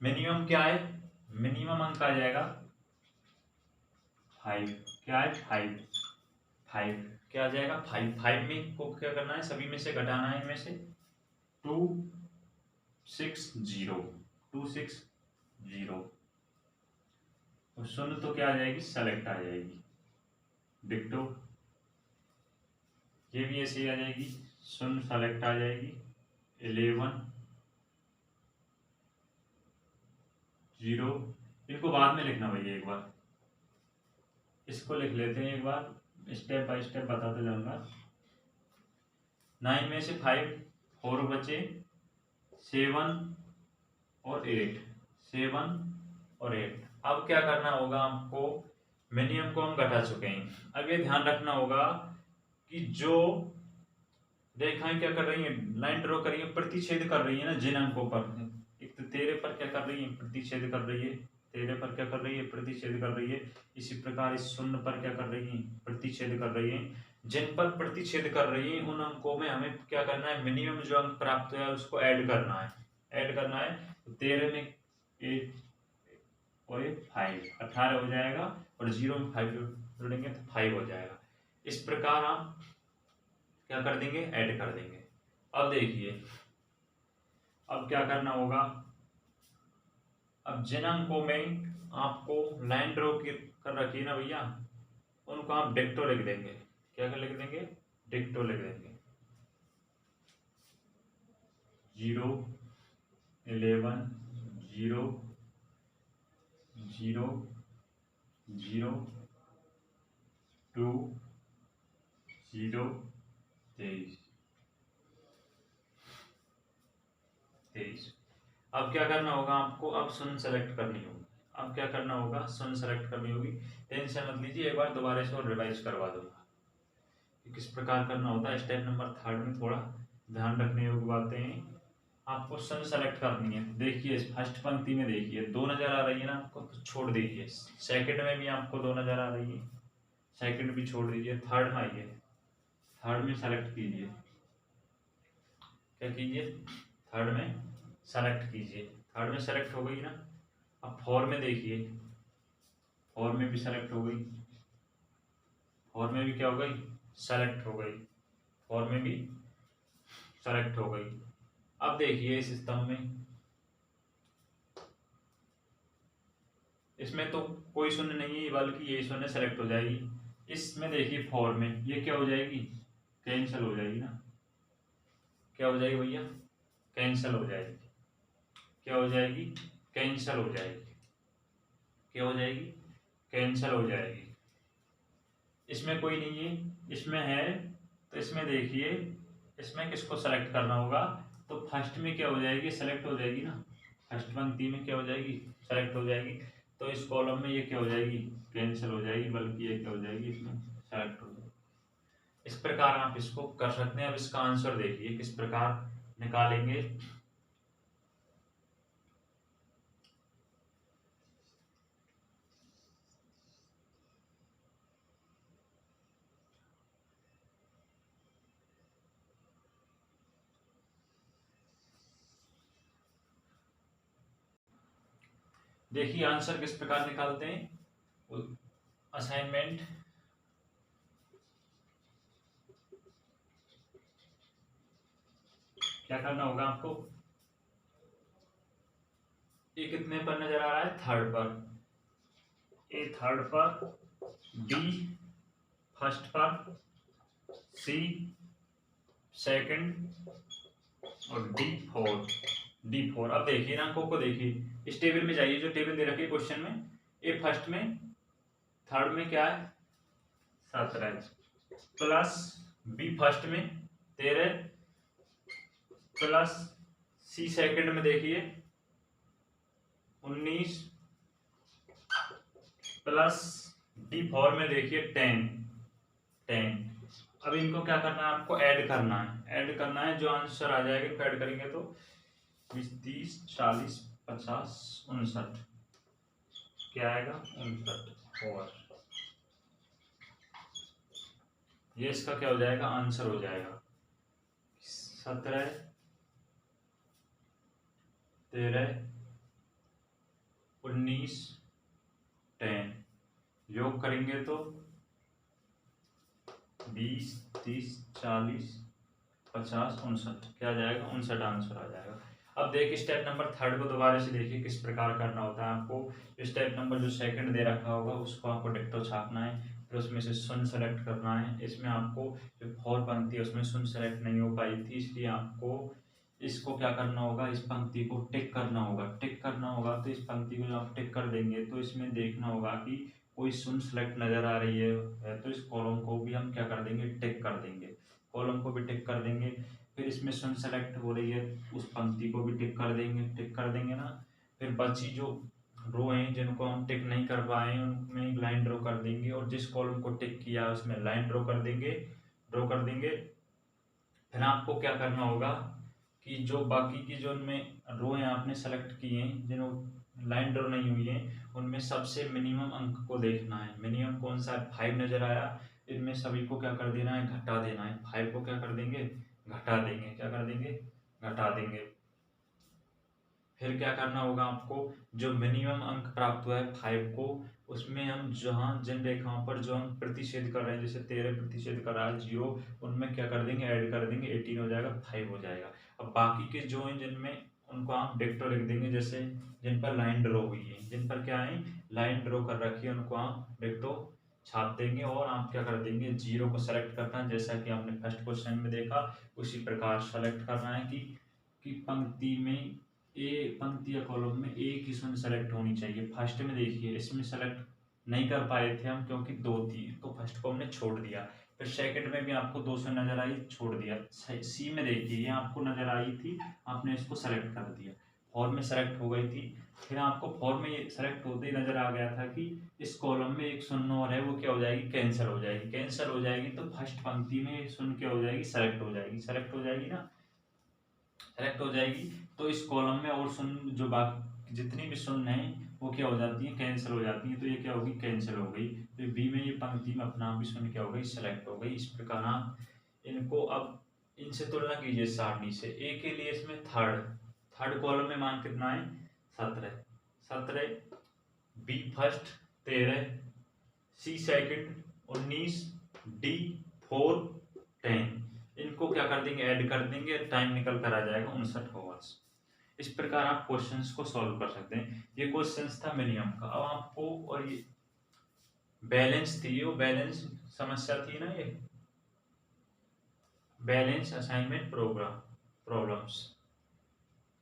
मिनिमम क्या है, मिनिमम अंक आ जाएगा 5। क्या है, 5। 5 क्या आ जाएगा, 5। 5 में को क्या करना है, सभी में से घटाना है, इनमें से 2 6 0, 2 6 0, और शून्य तो क्या आ जाएगी, सेलेक्ट आ जाएगी। डिक्टो ये भी ऐसे ही आ जाएगी, शून्य सेलेक्ट आ जाएगी। 11 0, इनको बाद में लिखना भैया, एक बार इसको लिख लेते हैं, एक बार स्टेप बाय स्टेप बताते जाऊंगा। 9 में से 5 4 बचे, 7 और 8, 7 और 8। अब क्या करना होगा आपको, मिनिमम को हम घटा चुके हैं। अब ये ध्यान रखना होगा कि जो रेखाएं क्या कर रही हैं, लाइन ड्रॉ कर रही है, प्रतिच्छेद कर रही है ना जिन अंकों पर। एक तो 13 पर क्या कर रही है, प्रतिच्छेद कर रही है। 13 पर क्या कर रही है, प्रतिच्छेद कर रही है। इसी प्रकार इस शून्य पर क्या कर रही है, प्रतिच्छेद कर रही है। जिन पर प्रतिच्छेद कर रही है उन अंकों में हमें क्या करना है, मिनिमम जो अंक प्राप्त हुआ है उसको ऐड करना है। ऐड करना है तो 13 में 8 और 5, 18 हो जाएगा, और 0 में 5 जोड़ेंगे तो 5 हो जाएगा। इस प्रकार आप क्या कर देंगे, ऐड कर देंगे। अब देखिए अब क्या करना होगा, अब जिन अंकों में आपको लाइन ड्रॉ कर रखी है ना भैया, उनको आप डिक्टो लिख देंगे। क्या कर लिख देंगे, डिक्टो लिख देंगे। 0 11 0 0 0 2 0 23 23। अब क्या करना होगा आपको, अब शून्य सेलेक्ट करनी होगी। अब क्या करना होगा, शून्य सेलेक्ट करनी होगी। टेंशन मत लीजिए, एक बार दोबारा इसको रिवाइज करवा दूंगा कि किस प्रकार करना होता है। स्टेप नंबर 3 में थोड़ा ध्यान रखने योग्य बातें हैं। आपको शून्य सेलेक्ट करनी है। देखिए फर्स्ट पंक्ति में देखिए 2 नजर आ रही है ना आपको, तो छोड़ दीजिए। सेकंड में भी आपको 2 नजर आ रही है, सेकंड भी छोड़ दीजिए। थर्ड में आइए, थर्ड में सेलेक्ट कीजिए। क्या कीजिए, थर्ड में सेलेक्ट कीजिए। थर्ड में सेलेक्ट हो गई ना। अब 4 में देखिए, 4 में भी सेलेक्ट हो गई। 4 में भी क्या हो गई, सेलेक्ट हो गई। 4 में भी सेलेक्ट हो गई। अब देखिए इस स्तंभ में, इसमें तो कोई शून्य नहीं है, बल्कि ये शून्य सेलेक्ट हो जाएगी। इसमें देखिए 4 में ये क्या हो जाएगी, कैंसिल हो जाएगी ना। क्या हो जाएगी भैया, कैंसिल हो जाएगी। क्या हो जाएगी, कैंसिल हो जाएगी। क्या हो जाएगी, कैंसिल हो जाएगी। इसमें कोई नहीं है, इसमें है। तो इसमें देखिए, इसमें किसको सेलेक्ट करना होगा, तो फर्स्ट में क्या हो जाएगी, सेलेक्ट हो जाएगी ना। फर्स्ट पंक्ति में क्या हो जाएगी, सेलेक्ट हो जाएगी। तो इस कॉलम में ये क्या हो जाएगी, कैंसिल हो जाएगी, बल्कि ये क्या हो जाएगी, इसमें सेलेक्ट हो जाएगी। इस प्रकार आप इसको कर सकते हैं। अब इसका आंसर देखिए किस प्रकार निकालेंगे। देखिए आंसर किस प्रकार निकालते हैं। असाइनमेंट क्या करना होगा आपको, ए कितने पर नजर आ रहा है, थर्ड पर, ए थर्ड पर, बी फर्स्ट पर, सी सेकंड और डी फोर। अब देखिए ना अंकों को देखिए, इस टेबल में जाइए जो टेबल दे रखी है क्वेश्चन में। ए फर्स्ट में, थर्ड में क्या है 17 प्लस बी फर्स्ट में 13 प्लस सी सेकंड में देखिए 19 प्लस डी फोर में देखिए 10। अब इनको क्या करना है, आपको ऐड करना है। जो आंसर आ जाएगा इनको ऐड करेंगे तो 20 30 40 50 59, क्या आएगा 59। और ये इसका क्या हो जाएगा, आंसर हो जाएगा। 17 13 19 10 योग करेंगे तो 20 30 40 50 59, क्या आ जाएगा 59 आंसर आ जाएगा। अब देखिए स्टेप नंबर थर्ड को दोबारा से देखिए किस प्रकार करना होता है आपको। स्टेप नंबर जो सेकंड दे रखा होगा उसको आपको डिक्टो छापना है, फिर उसमें से शून्य सेलेक्ट करना है। इसमें आपको जो फोर पंक्ति है उसमें शून्य सेलेक्ट नहीं हो पाई थी, इसलिए आपको इसको क्या करना होगा, इस पंक्ति को टिक करना होगा। तो इस पंक्ति को जब आप टिक कर देंगे तो इसमें देखना होगा कि कोई शून्य सेलेक्ट नजर आ रही है तो इस कॉलम को भी हम क्या कर देंगे, टिक कर देंगे। कॉलम को भी टिक कर देंगे। फिर इसमें शून्य सेलेक्ट हो रही है उस पंक्ति को भी टिक कर देंगे ना। फिर बची जो रो हैं जिनको हम टिक नहीं कर पाए हैं उनमें लाइन ड्रॉ कर देंगे, और जिस कॉलम को टिक किया उसमें लाइन ड्रॉ कर देंगे। फिर आपको क्या करना होगा कि जो बाकी की जो उनमें रो हैं आपने सेलेक्ट किए हैं, जिन लाइन ड्रॉ नहीं हुई है उनमें सबसे मिनिमम अंक को देखना है। मिनिमम कौन सा है, 5 नजर आया, इनमें सभी को क्या कर देना है, घटा देना है। 5 को क्या कर देंगे, घटा देंगे। फिर क्या करना होगा आपको, जो मिनिमम अंक प्राप्त हुआ है 5 को, उसमें हम जहाँ जिन रेखाओं पर जो हम प्रतिच्छेद कर रहे हैं, जैसे 13 प्रतिच्छेद कर रहा है 0, उनमें क्या कर देंगे, ऐड कर देंगे, 18 हो जाएगा, 5 हो जाएगा। अब बाकी के जो हैं जिनमें उनको आप डिक्टो लिख देंगे, जैसे जिन पर लाइन ड्रॉ हुई है, जिन पर क्या है लाइन ड्रॉ कर रखी है, उनको आप डिक्टो छाप देंगे। और आप क्या कर देंगे, 0 को सेलेक्ट करना है, जैसा कि आपने फर्स्ट क्वेश्चन में देखा उसी प्रकार सेलेक्ट करना है कि पंक्ति में पंक्ति या कॉलम में एक ही शून्य सेलेक्ट होनी चाहिए। फर्स्ट में देखिए इसमें सेलेक्ट नहीं कर पाए थे हम क्योंकि 2 थी, तो फर्स्ट को हमने छोड़ दिया। फिर सेकंड में भी आपको 2 शून्य नजर आई, छोड़ दिया। सी में देखिए ये आपको नजर आई थी, आपने इसको सेलेक्ट कर दिया। फोर में सेलेक्ट हो गई थी, फिर आपको फोर में ये सेलेक्ट होते ही नजर आ गया था कि इस कॉलम में एक शून्य और है, वो क्या हो जाएगी, कैंसिल हो जाएगी। तो फर्स्ट पंक्ति में शून्य क्या हो जाएगी, सेलेक्ट हो जाएगी ना, सेलेक्ट हो जाएगी। तो इस कॉलम में और शून्य जो बाकी जितनी भी शून्य है वो क्या हो जाती है, कैंसिल हो जाती है। तो ये क्या होगी, कैंसिल हो गई। तो बी में ये पंक्ति में अपना आप भी शून्य क्या हो गई, सेलेक्ट हो गई। इस प्रकार आप इनको अब इनसे तुलना कीजिए सारणी से। ए के लिए इसमें थर्ड कॉलम में मान कितना है, 17, बी फर्स्ट 13, सी सेकंड 19, डी 4 10। इनको क्या कर देंगे, ऐड कर देंगे, टाइम निकल कर आ जाएगा 59 आवर्स। इस प्रकार आप क्वेश्चंस को सॉल्व कर सकते हैं। ये क्वेश्चंस था मिनिमम का। अब आपको, और ये बैलेंस थी, वो बैलेंस समस्या थी ना, ये बैलेंस असाइनमेंट प्रॉब्लम्स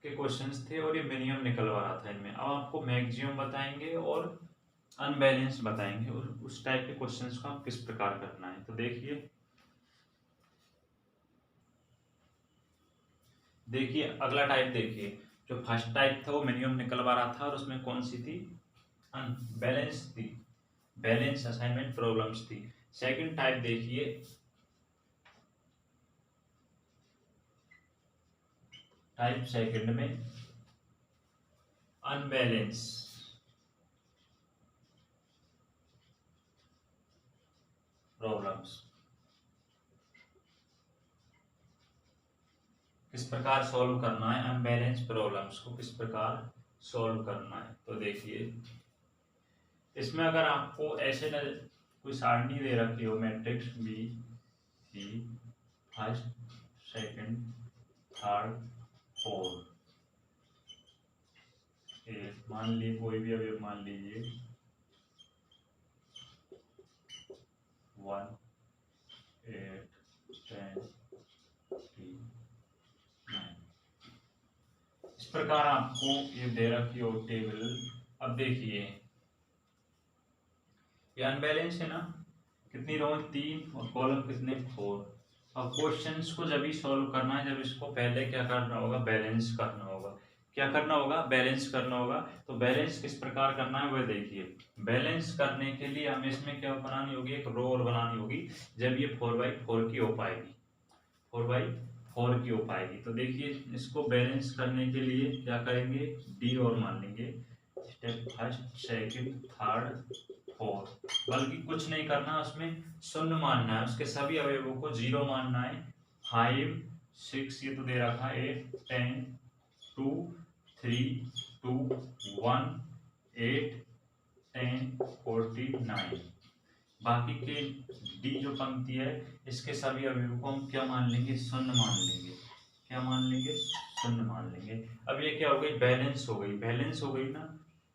के क्वेश्चंस थे, और ये मिनिमम निकलवा रहा था इनमें। अब आपको मैक्सिमम बताएंगे और अनबैलेंस बताएंगे, और उस टाइप के क्वेश्चंस को आप किस प्रकार करना है। तो देखिए अगला टाइप देखिए, जो फर्स्ट टाइप था वो मिनिमम निकलवा रहा था, और उसमें कौन सी थी, बैलेंस थी, बैलेंस असाइनमेंट प्रॉब्लम्स थी। सेकंड टाइप देखिए, टाइप सेकंड में अनबैलेंस प्रॉब्लम्स। किस प्रकार सॉल्व करना है अनबैलेंस प्रॉब्लम्स को, किस प्रकार सॉल्व करना है। तो देखिए इसमें अगर आपको ऐसे न कोई सारणी दे रखी हो, matrix B C first second third fourth, मान लीजिए कोई भी अवयव मान लीजिए 1 8 10 3 9, इस प्रकार आपको ये दे रखी हो टेबल। अब देखिए ये अनबैलेंस है ना, कितनी रो है 3 और कॉलम कितने 4। अब क्वेश्चंस को जब भी सॉल्व करना है, जब इसको पहले क्या करना होगा, बैलेंस करना होगा। क्या करना होगा, बैलेंस करना होगा। तो बैलेंस किस प्रकार करना है वह देखिए। बैलेंस करने के लिए हमें इसमें क्या बनानी होगी, एक रो और बनानी होगी। जब ये 4/4 की हो पाएगी, 4/4 की हो पाएगी। तो देखिए इसको बैलेंस करने के लिए क्या करेंगे, डी और मान लेंगे, step first second third fourth. बल्कि कुछ नहीं करना, उसमें शून्य मानना है, उसके सभी अवयवों को 0 मानना है। 5 6 ये तो दे रखा है, 8 10 2 3 2 1 8 10 49। बाकी के डी जो पंक्ति है इसके सभी अवयवों को हम क्या मान लेंगे, शून्य मान लेंगे। क्या मान लेंगे, शून्य मान लेंगे। अब ये क्या हो गई, बैलेंस हो गई, बैलेंस हो गई ना।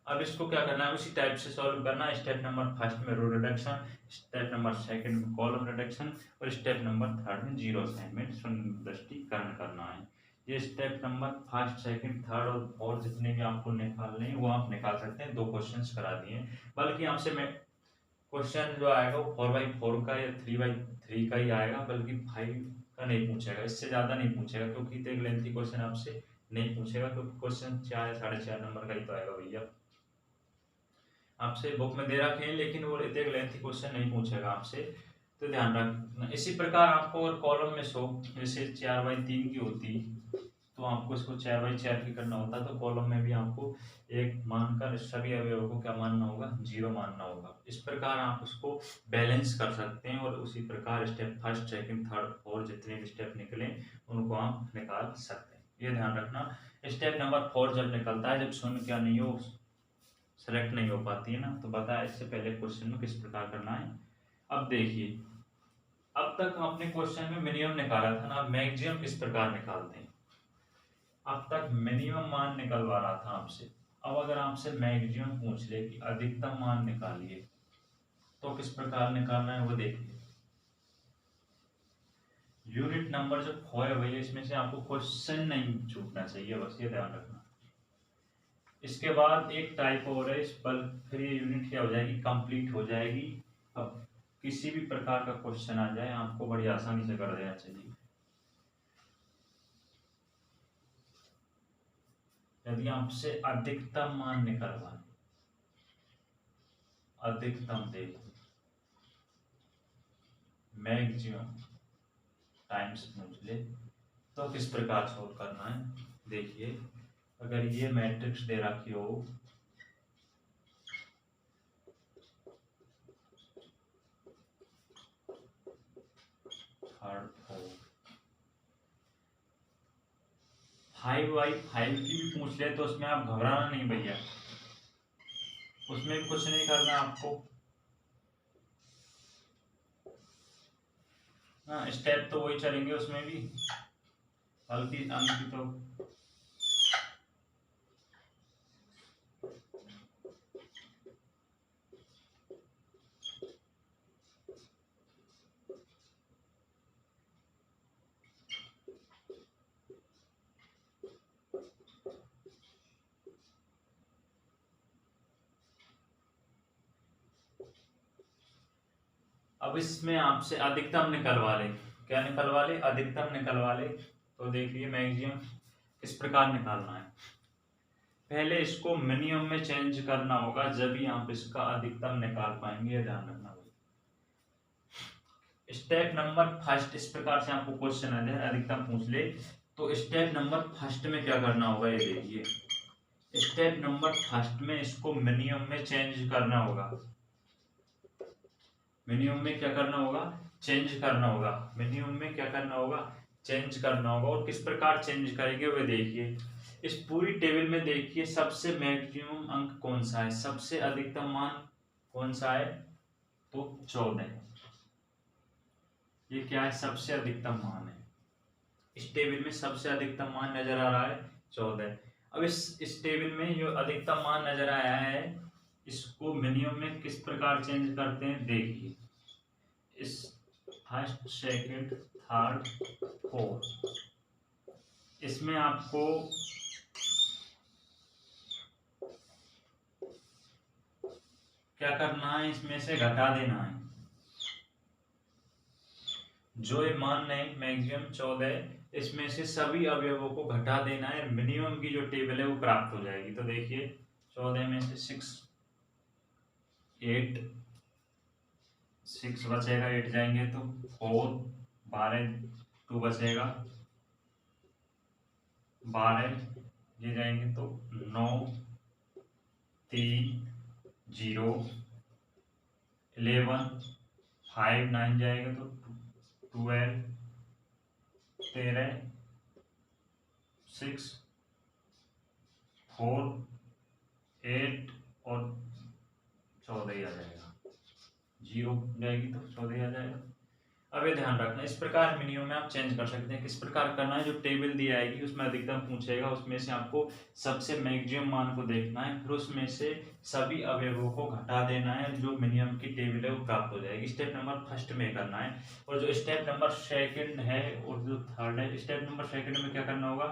अब इसको क्या करना है, उसी टाइप से सॉल्व करना है। स्टेप नंबर फर्स्ट में row reduction, step number second में कॉलम रिडक्शन और स्टेप नंबर थर्ड में जीरो असाइनमेंट शून्य दृष्टिकरण करना है। ये step number first second third और जितने भी आपको निकालने हैं वो आप निकाल सकते हैं। 2 क्वेश्चंस करा दिए, बल्कि आपसे मैं क्वेश्चन जो आएगा वो 4/4 का या 3/3 का ही आएगा, बल्कि 5 का नहीं पूछेगा, इससे ज्यादा नहीं पूछेगा, क्योंकि इतने लेंथी क्वेश्चन आपसे नहीं पूछेगा। क्योंकि क्वेश्चन 4 या 4.5 नंबर का ही तो आएगा भैया, आपसे बुक में दे रखे हैं, लेकिन वो इतने लेंथी क्वेश्चन नहीं पूछेगा आपसे, तो ध्यान रखना। इसी प्रकार आपको अगर कॉलम में 100 जैसे 4/3 की होती तो आपको इसको 4/4 की करना होता, तो कॉलम में भी आपको एक मानकर सभी अवयवों को क्या मानना होगा, 0 मानना होगा। इस प्रकार आप उसको बैलेंस कर सकते हैं और उसी प्रकार step first second third fourth जितने भी स्टेप निकले उनको आप निकाल सकते हैं। ये ध्यान रखना। स्टेप नंबर 4 जब निकलता है, जब शून्य क्या नहीं हो, सेलेक्ट नहीं हो पाती है ना, तो बताया इससे पहले क्वेश्चन में किस प्रकार करना है। अब देखिए, अब तक आपने क्वेश्चन में मिनिमम निकाला था ना, अब मैक्सिमम किस प्रकार निकालते हैं। अब तक मिनिमम मान निकलवा रहा था आपसे, अब अगर आपसे मैक्सिमम पूछ ले कि अधिकतम मान निकालिए, तो किस प्रकार निकालना है वो देखिए। यूनिट नंबर जो खोए भैया, इसमें से आपको क्वेश्चन नहीं छूटना चाहिए, बस ये ध्यान रखना। इसके बाद एक टाइप और है, इस पर फिर ये यूनिट क्या हो जाएगी, कंप्लीट हो जाएगी। अब किसी भी प्रकार का क्वेश्चन आ जाए आपको बड़ी आसानी से कर देना चाहिए। यदि आपसे अधिकतम मान निकलवाए, अधिकतम देखो मैक्सिमम टाइम्स पूछ ले, तो किस प्रकार सोल्व करना है देखिए। अगर ये मैट्रिक्स दे रखी हो, थर्ड फोर्थ 5/5 की भी पूछ ले तो उसमें आप घबराना नहीं भैया, उसमें कुछ नहीं करना आपको। हाँ, स्टेप तो वही चलेंगे उसमें भी, हल्की अंक तो अब इसमें आपसे अधिकतम निकलवा ले, क्या निकलवा ले, अधिकतम निकलवा ले। तो देखिए मैक्सिमम किस प्रकार निकालना है। पहले इसको मिनिमम में चेंज करना होगा, जब ही आप इसका अधिकतम निकाल पाएंगे, ये ध्यान रखना भाई। स्टेप नंबर फर्स्ट, इस प्रकार से आपको क्वेश्चन आ जाए, अधिकतम पूछ ले, तो स्टेप नंबर फर्स्ट में क्या करना होगा, ये देखिए। स्टेप नंबर फर्स्ट में इसको मिनिमम में चेंज करना होगा। मिनिमम में क्या करना होगा, चेंज करना होगा। मिनिमम में क्या करना होगा, चेंज करना होगा। और किस प्रकार चेंज करेंगे वो देखिए। इस पूरी टेबल में देखिए सबसे मैक्सिमम अंक कौन सा है, सबसे अधिकतम मान कौन सा है, तो 14। ये क्या है, सबसे अधिकतम मान है। इस टेबल में सबसे अधिकतम मान नजर आ रहा है 14। अब इस टेबल में जो अधिकतम मान नजर आया है, इसको मिनिमम में किस प्रकार चेंज करते हैं देखिए। इस फर्स्ट, सेकंड, थर्ड, फोर्थ, इसमें आपको क्या करना है, इसमें से घटा देना है। जो ये मान नहीं मैक्सिमम 14, इसमें से सभी अवयवों को घटा देना है, मिनिमम की जो टेबल है वो प्राप्त हो जाएगी। तो देखिए 14 में से 6 बचेगा, 8 जाएंगे तो 4, 12, 2 बचेगा, 12 ये जाएंगे तो 9, 3, 0, 11, 5, 9 जाएगा तो 12, 13, 6, 4, 8 और 14 ही आ जाएगा, 0 जाएगी तो 14 ही आ जाएगा। अब ये ध्यान रखना, इस प्रकार मिनिमम में आप चेंज कर सकते हैं। किस प्रकार करना है, जो टेबल दी आएगी उसमें अधिकतम पूछेगा, उसमें से आपको सबसे मैक्सिमम मान को देखना है, फिर उसमें से सभी अवयवों को घटा देना है, जो मिनिमम की टेबल है वो प्राप्त हो जाएगी। स्टेप नंबर फर्स्ट में करना है। और जो स्टेप नंबर सेकंड है और जो थर्ड है, स्टेप नंबर सेकंड में क्या करना होगा,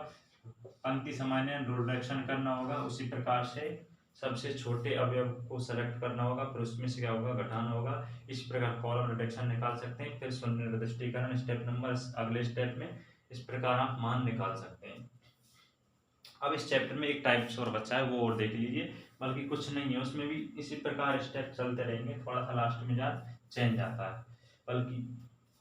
पंक्ति समान्वय रिडक्शन करना होगा। उसी प्रकार से सबसे छोटे अवयव को सेलेक्ट करना होगा, फिर उसमें से क्या होगा, घटाना होगा। इस प्रकार कॉलम रिडक्शन निकाल सकते हैं। फिर शून्य निर्दिष्टीकरण स्टेप नंबर, अगले स्टेप में इस प्रकार आप मान निकाल सकते हैं। अब इस चैप्टर में एक टाइप्स और बचा है, वो और देख लीजिए, बल्कि कुछ नहीं है उसमें भी इसी प्रकार स्टेप चलते रहेंगे, थोड़ा सा लास्ट में जा चेंज आता है बल्कि।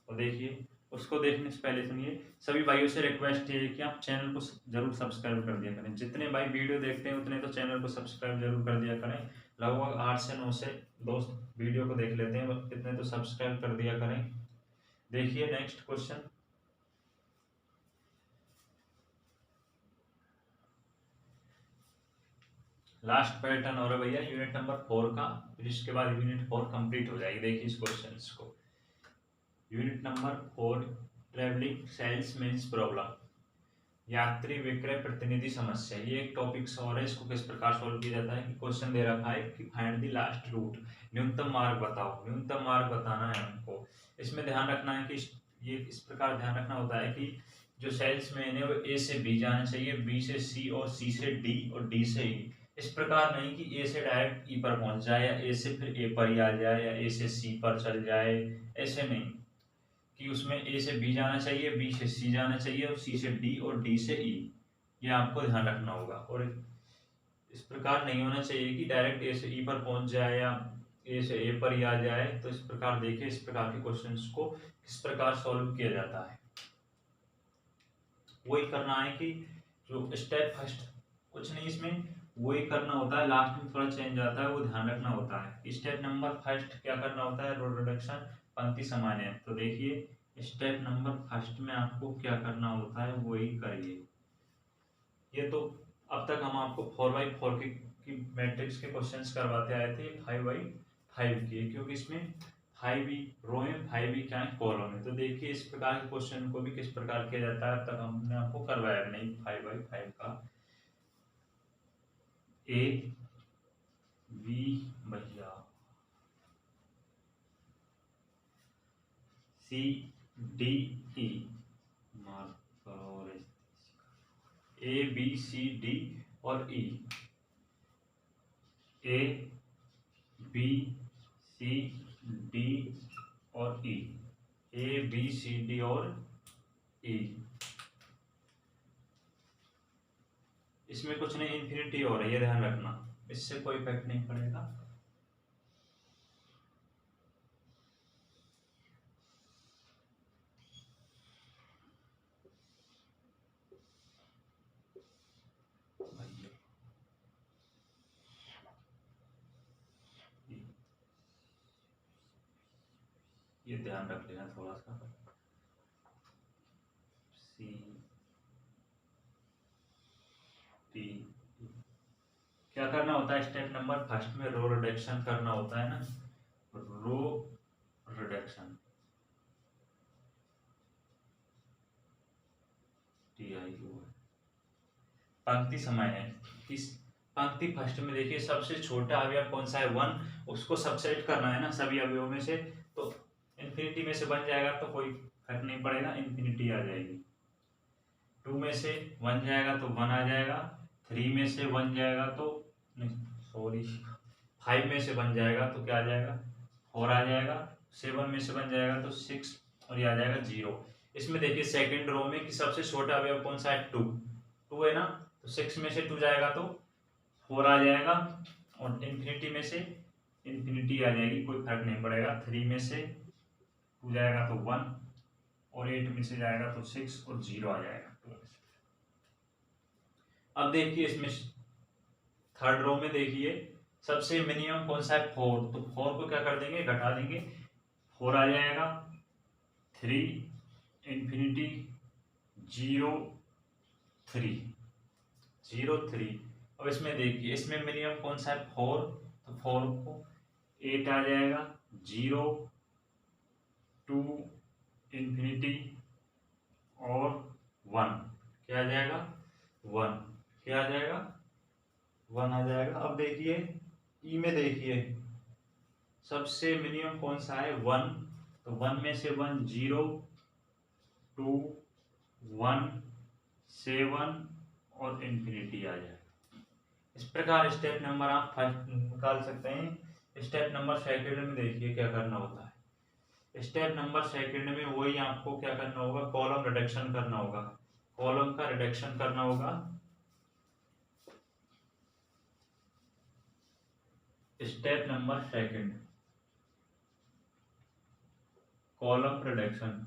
तो देखिए, उसको देखने से पहले सुनिए, सभी भाइयों से रिक्वेस्ट है कि आप चैनल को जरूर सब्सक्राइब कर दिया करें। जितने भाई वीडियो देखते हैं उतने तो चैनल को सब्सक्राइब जरूर कर दिया करें। लगभग 8 से 9 से दोस्त वीडियो को देख लेते हैं, कितने तो सब्सक्राइब कर दिया करें। देखिए नेक्स्ट क्वेश्चन, लास्ट पैटर्न हो रहा है भैया यूनिट नंबर 4 का, फिर इसके बाद यूनिट 4 कंप्लीट हो जाएगी। देखिए इस क्वेश्चन को, यूनिट नंबर 4, ट्रेवलिंग सेल्समैन्स प्रॉब्लम, यात्री विक्रय प्रतिनिधि समस्या। ये एक टॉपिक और है, इसको किस प्रकार सॉल्व किया जाता है कि क्वेश्चन दे रखा है कि फाइंड द लास्ट रूट, न्यूनतम मार्ग बताओ। न्यूनतम मार्ग बताना है हमको। इसमें ध्यान रखना है कि ये इस प्रकार ध्यान रखना होता है कि जो सेल्समैन है वो ए से बी जाना चाहिए, बी से सी और सी से डी और डी से ई। इस प्रकार नहीं कि ए से डायरेक्ट ई पर पहुंच जाए, या ए से फिर ए पर ही आ जाए, या ए से सी पर चल जाए। ऐसे नहीं कि उसमें ए से बी जाना चाहिए, बी से सी जाना चाहिए और सी से डी और डी से ई। ये आपको ध्यान रखना होगा। और इस प्रकार नहीं होना चाहिए कि डायरेक्ट ए से ई पर पहुंच जाए या ए से ए पर ही आ जाए। तो इस प्रकार देखिए, इस प्रकार के क्वेश्चंस को किस प्रकार सॉल्व किया जाता है, वही करना है कि जो स्टेप फर्स्ट कुछ नहीं, इसमें वही करना होता है, लास्ट में थोड़ा चेंज आता है, वो ध्यान रखना होता है। स्टेप नंबर फर्स्ट क्या करना होता है, रो रिडक्शन, पंक्ति समान्वय। तो देखिए स्टेप नंबर फर्स्ट में आपको क्या करना होता है वही करिए। ये तो अब तक हम आपको 4x4 की मैट्रिक्स के क्वेश्चंस करवाते आए थे, 5x5 के, क्योंकि इसमें 5 ही रो है, 5 ही क्या है, कॉलम है। तो देखिए इस प्रकार के क्वेश्चन को भी किस प्रकार किया जाता है, अब तक हमने आपको करवाया नहीं 5x5 का। ए बी भैया, सी डी ई, मार्क करो, ए बी सी डी और ई, ए बी सी डी और ई, ए बी सी डी और ई। इसमें कुछ नहीं, इन्फिनिटी हो रही है, ध्यान रखना, इससे कोई इफेक्ट नहीं पड़ेगा। ये ध्यान रख लेना थोड़ा सा। सी टी, क्या करना होता है स्टेप नंबर फर्स्ट में, रो रिडक्शन करना होता है ना, रो रिडक्शन, टी आई ओ, पंक्ति समय है। इस पंक्ति फर्स्ट में देखिए सबसे छोटा अवयव कौन सा है, 1, उसको सबसेट करना है ना सभी अवयवों में से, तो इन्फिनिटी में से बन जाएगा तो कोई फर्क नहीं पड़ेगा, इन्फिनिटी आ जाएगी। 2 में से 1 जाएगा तो 1 आ जाएगा, 3 में से 1 जाएगा तो नहीं सॉरी 5 में से 1 जाएगा तो क्या आ जाएगा, 4 आ जाएगा, 7 में से 1 जाएगा तो 6, और ये आ जाएगा 0। इसमें देखिए सेकंड रो में कि सबसे छोटा अवयव कौन सा है, 2 है ना, तो 6 में से 2 जाएगा तो 4 आ जाएगा, और इन्फिनिटी में से इन्फिनिटी आ जाएगी, कोई फर्क नहीं पड़ेगा। 3 में से 2 जाएगा तो 1, और 8 में से जाएगा तो 6, और 0 आ जाएगा। अब देखिए इसमें थर्ड रो में देखिए सबसे मिनिमम कौन सा है, 4, तो 4 को क्या कर देंगे, घटा देंगे, 4 आ जाएगा, 3, इन्फिनिटी, 0, 3, 0, 3। अब इसमें देखिए इसमें मिनिमम कौन सा है, 4, तो 4 को 8 आ जाएगा, 0, 2, इन्फिनिटी, और 1, क्या आ जाएगा, 1, क्या आ जाएगा, 1 आ जाएगा। अब देखिए ई में देखिए सबसे मिनिमम कौन सा है, 1, तो 1 में से 1 0, 2, 1, 7, और इन्फिनिटी आ जाएगा। इस प्रकार स्टेप नंबर आप फर्स्ट निकाल सकते हैं। स्टेप नंबर सेकंड में देखिए क्या करना होता है। स्टेप नंबर सेकंड में वही आपको क्या करना होगा, कॉलम रिडक्शन करना होगा, कॉलम का रिडक्शन करना होगा। Step number second, column reduction.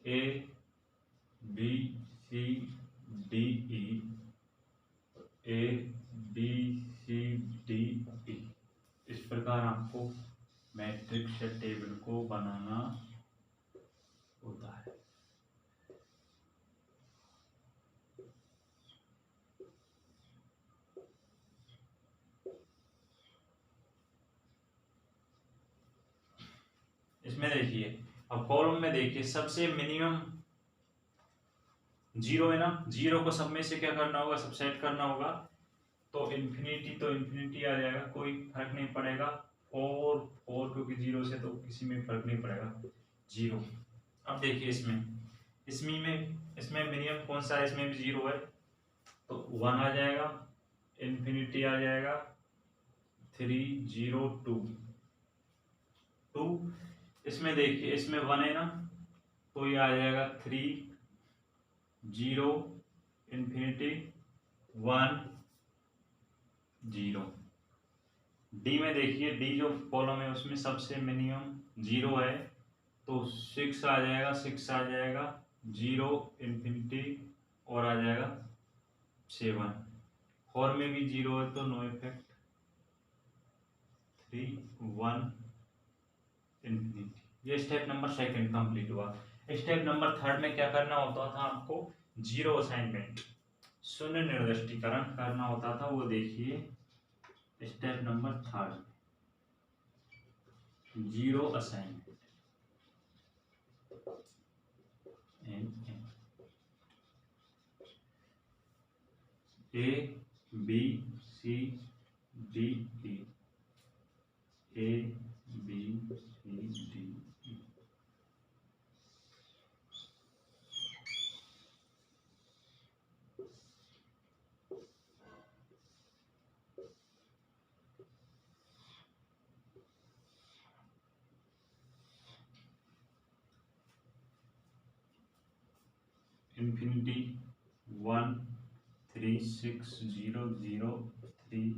A B C D E, A B C D E, इस प्रकार आपको मैट्रिक्स या टेबल को बनाना होता है। इसमें देखिए अब कॉलम में देखिए सबसे मिनिमम 0 है ना, 0 को सब में से क्या करना होगा, सबसेट करना होगा, तो इन्फिनिटी आ जाएगा, कोई फर्क नहीं पड़ेगा। 4 4 क्योंकि 0 से तो किसी में फर्क नहीं पड़ेगा, 0। अब देखिए इसमें मिनिमम कौन सा है, इसमें भी 0 है, तो 1 आ जाएगा, इन्फिनिटी आ जाएगा, 3, 0, 2। इसमें देखिए इसमें 1 है ना, तो ये आ जाएगा 3, 0, इन्फिनिटी, 1, 0। डी में देखिए डी जो कॉलम है उसमें सबसे मिनिमम 0 है, तो 6 आ जाएगा, 6 आ जाएगा, 0, इन्फिनिटी, और आ जाएगा 7। 4 में भी 0 है तो नो इफेक्ट, 3, 1, इन्फिनिटी। ये स्टेप नंबर सेकंड कंप्लीट हुआ। स्टेप नंबर थर्ड में क्या करना होता था आपको, जीरो असाइनमेंट, शून्य निर्दिष्टीकरण करना होता था, वो देखिए step number third, zero assignment. A B C D E, A B C D E, infinity 1 3 6 0 0 3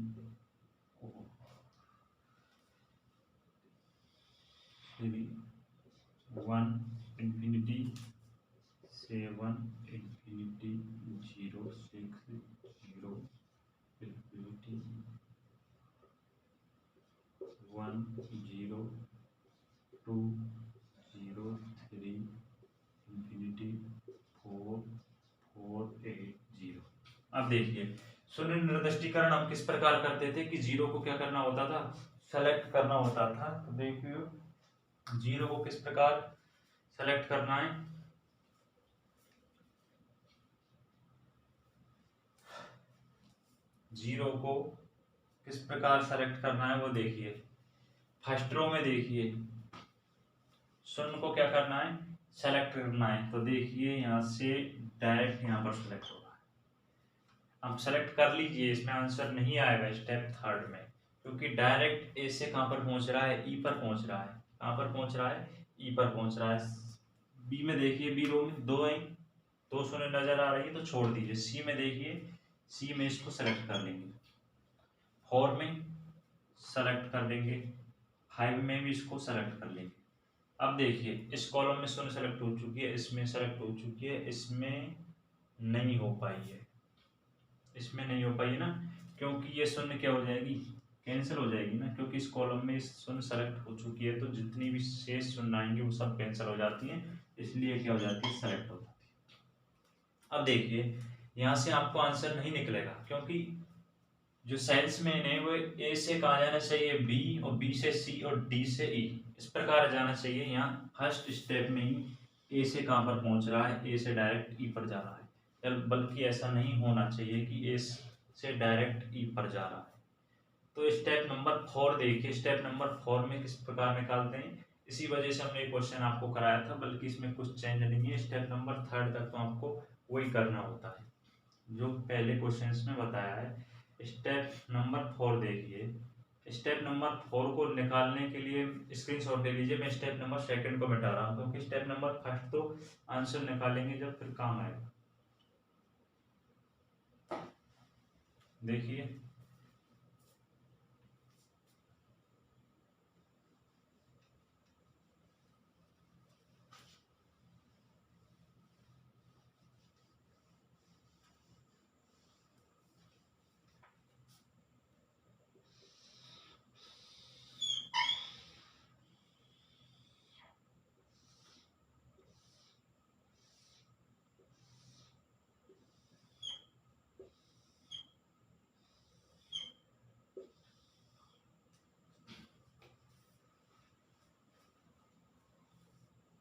3 1 infinity 7 infinity 0 6 0 infinity 1 0 2 0 3 infinity 4 4 8 0। अब देखिए शून्य निर्दिष्टीकरण हम किस प्रकार करते थे कि जीरो को क्या करना होता था, सेलेक्ट करना होता था। तो देखिए जीरो को किस प्रकार सेलेक्ट करना है, जीरो को किस प्रकार सेलेक्ट करना है वो देखिए। फर्स्ट रो में देखिए शून्य को क्या करना है, सेलेक्ट करना है। तो देखिए यहाँ से डायरेक्ट यहाँ पर सेलेक्ट होगा। अब सेलेक्ट कर लीजिए, इसमें आंसर नहीं आएगा स्टेप थर्ड में, क्योंकि डायरेक्ट ए से कहाँ पर पहुंच रहा है, ई पर पहुंच रहा है। कहाँ पर पहुंच रहा है, ई पर पहुंच रहा है। बी में देखिए, बी रो में दो है, दो शून्य नजर आ रही है तो छोड़ दीजिए। सी में देखिए, सी में इसको सेलेक्ट कर लेंगे, 4 में सेलेक्ट कर लेंगे, 5 में भी इसको सेलेक्ट कर लेंगे। अब देखिए इस कॉलम में शून्य सेलेक्ट हो चुकी है, इसमें सेलेक्ट हो चुकी है, इसमें नहीं हो पाई है, इसमें नहीं हो पाई ना, क्योंकि ये शून्य क्या हो जाएगी, कैंसिल हो जाएगी ना, क्योंकि इस कॉलम में शून्य सेलेक्ट हो चुकी है। तो जितनी भी शेष शून्य आएंगे वो सब कैंसिल हो जाती हैं, इसलिए क्या हो जाती है, सेलेक्ट हो जाती है। अब देखिए यहाँ से आपको आंसर नहीं निकलेगा, क्योंकि जो सेल्समैन है वो ए से कहा जाना चाहिए बी, और बी से सी, और डी से ई, इस प्रकार जाना चाहिए। यहाँ फर्स्ट स्टेप में ही ए से कहाँ पर पहुंच रहा है, ए से डायरेक्ट ई पर जा रहा है, बल्कि ऐसा नहीं होना चाहिए कि ए से डायरेक्ट ई पर जा रहा है। तो स्टेप नंबर 4 देखिए, स्टेप नंबर 4 में किस प्रकार निकालते हैं, इसी वजह से हमने क्वेश्चन आपको कराया था, बल्कि इसमें कुछ चेंज नहीं है। स्टेप नंबर 3 तक तो आपको वही करना होता है जो पहले क्वेश्चन में बताया है। स्टेप नंबर 4 देखिए, स्टेप नंबर 4 को निकालने के लिए स्क्रीनशॉट ले लीजिए। मैं स्टेप नंबर 2 को मिटा रहा हूँ, क्योंकि स्टेप नंबर 1 तो आंसर निकालेंगे जब फिर काम आएगा। देखिए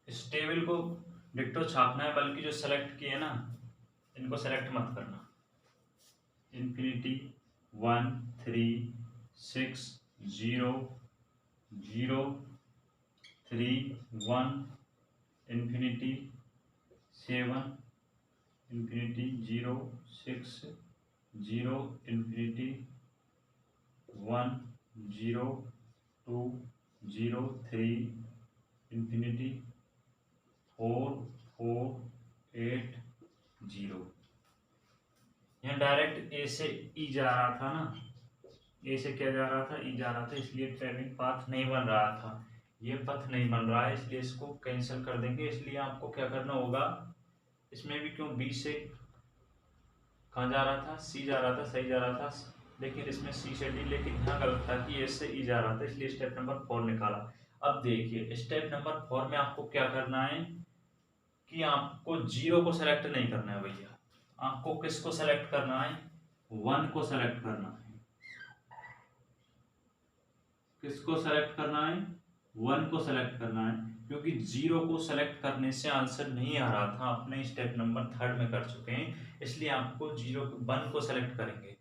इस टेबल को डिक्टो छापना है, बल्कि जो सेलेक्ट किए ना इनको सेलेक्ट मत करना। Infinity 1 3 6 0 0 3 1 infinity 7 infinity 0 6 0 infinity 1 0 2 0 3 infinity 4 4 8 0। यहाँ डायरेक्ट ए से ई जा रहा था ना, ए से क्या जा रहा था, ई जा रहा था, इसलिए ट्रेवलिंग पाथ नहीं बन रहा था, ये पथ नहीं बन रहा है, इसलिए इसको कैंसिल कर देंगे। इसलिए आपको क्या करना होगा, इसमें भी क्यों बी से कहाँ जा रहा था, सी जा रहा था, सही जा रहा था, लेकिन इसमें सी से डी, लेकिन यहाँ गलत था कि ए से ई जा रहा था, इसलिए स्टेप नंबर 4 निकाला। अब देखिए स्टेप नंबर 4 में आपको क्या करना है कि आपको जीरो को सेलेक्ट नहीं करना है भैया, आपको किसको सेलेक्ट करना है, 1 को सेलेक्ट करना है। किसको सेलेक्ट करना है, 1 को सेलेक्ट करना है, क्योंकि जीरो को सेलेक्ट करने से आंसर नहीं आ रहा था, अपने स्टेप नंबर 3 में कर चुके हैं, इसलिए आपको 1 को सेलेक्ट करेंगे।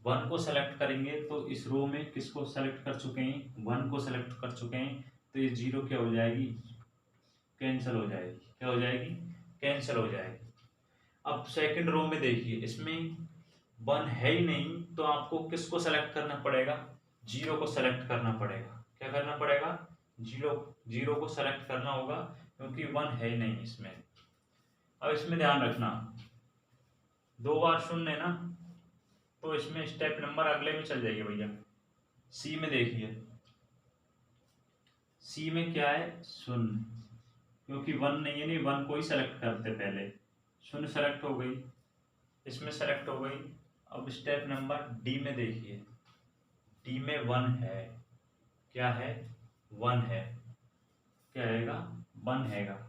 1 को सेलेक्ट करेंगे तो इस रो में किसको सेलेक्ट कर चुके हैं, 1 को सेलेक्ट कर चुके हैं, तो ये जीरो क्या हो जाएगी, कैंसिल हो जाएगी। क्या हो जाएगी, कैंसिल हो जाएगी। अब सेकंड रो में देखिए, इसमें 1 है ही नहीं, तो आपको किसको सेलेक्ट करना पड़ेगा, जीरो को सेलेक्ट करना पड़ेगा। क्या करना पड़ेगा, जीरो को सेलेक्ट करना होगा, क्योंकि 1 है ही नहीं इसमें। अब इसमें ध्यान रखना, 2 बार शून्य है ना, तो इसमें स्टेप नंबर अगले में चल जाइए भैया। सी में देखिए, सी में क्या है, शून्य, क्योंकि 1 नहीं है, नहीं 1 को ही सेलेक्ट करते पहले, शून्य सेलेक्ट हो गई, इसमें सेलेक्ट हो गई। अब स्टेप नंबर डी में देखिए, डी में 1 है, क्या है, 1 है, क्या आएगा, 1 हैगा,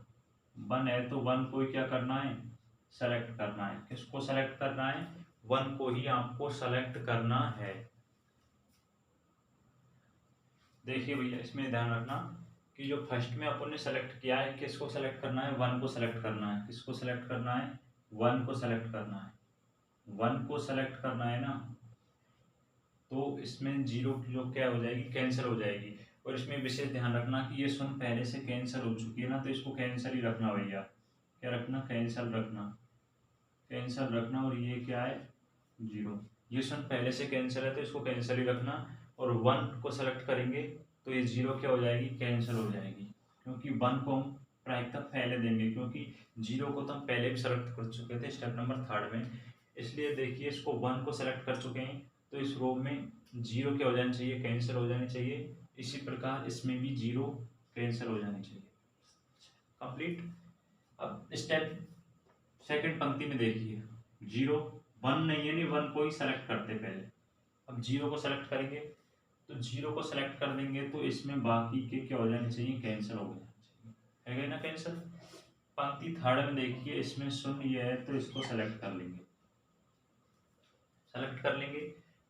1 है तो 1 को ही क्या करना है, सेलेक्ट करना है। किसको सेलेक्ट करना है, 1 को ही आपको सेलेक्ट करना है। देखिए भैया इसमें ध्यान रखना कि जो फर्स्ट में अपन ने सेलेक्ट किया है, किसको सेलेक्ट करना है, 1 को सेलेक्ट करना है। किसको सेलेक्ट करना है, 1 को सेलेक्ट करना है, 1 को सेलेक्ट करना है ना, तो इसमें जीरो की जो क्या हो जाएगी, कैंसिल हो जाएगी। और इसमें विशेष ध्यान रखना कि ये शून्य पहले से कैंसिल हो चुकी है ना, तो इसको कैंसिल ही रखना भैया, क्या रखना, कैंसिल रखना, कैंसिल रखना। और ये क्या है, जीरो, ये शून्य पहले से कैंसिल है तो इसको कैंसिल ही रखना। और 1 को सेलेक्ट करेंगे तो ये जीरो क्या हो जाएगी, कैंसिल हो जाएगी, क्योंकि 1 को हम प्रायिकता पहले देंगे, क्योंकि जीरो को तो हम पहले भी सेलेक्ट कर चुके थे स्टेप नंबर 3 में। इसलिए देखिए इसको 1 को सेलेक्ट कर चुके हैं तो इस रो में जीरो क्या हो जानी चाहिए, कैंसिल हो जानी चाहिए। इसी प्रकार इसमें भी जीरो कैंसिल हो जानी चाहिए। कंप्लीट। अब स्टेप सेकंड पंक्ति में देखिए, जीरो, 1 नहीं है, नहीं 1 को ही सेलेक्ट करते पहले। अब जीरो को सेलेक्ट करेंगे तो जीरो को सेलेक्ट कर देंगे तो इसमें बाकी के क्या हो जाने चाहिए, कैंसिल हो जाने चाहिए, है ना कैंसिल। पंक्ति 3 में देखिए, इसमें शून्य है तो इसको सेलेक्ट कर लेंगे, सेलेक्ट कर लेंगे।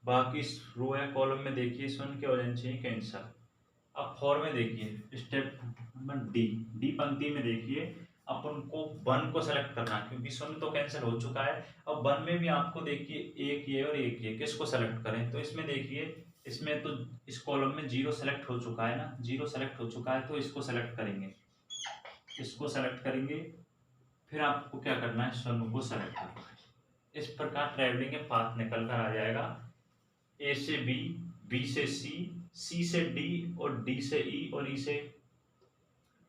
बाकी रो या कॉलम में देखिए शून्य क्या हो जाने चाहिए, कैंसिल। अब 4 में देखिए, स्टेप नंबर डी, डी पंक्ति में देखिए अपन को 1 को सेलेक्ट करना है, क्योंकि शून्य तो कैंसिल हो चुका है। अब 1 में भी आपको देखिए एक ये और एक ये, किसको सेलेक्ट करें, तो इसमें देखिए, इसमें तो इस कॉलम में जीरो सेलेक्ट हो चुका है ना, जीरो सेलेक्ट हो चुका है तो इसको सेलेक्ट करेंगे, इसको सेलेक्ट करेंगे। फिर आपको क्या करना है, शून्य को सेलेक्ट करना है। इस प्रकार ट्रैवलिंग के पाथ निकल कर आ जाएगा, ए से बी, बी से सी, सी से डी और डी से ई और ई से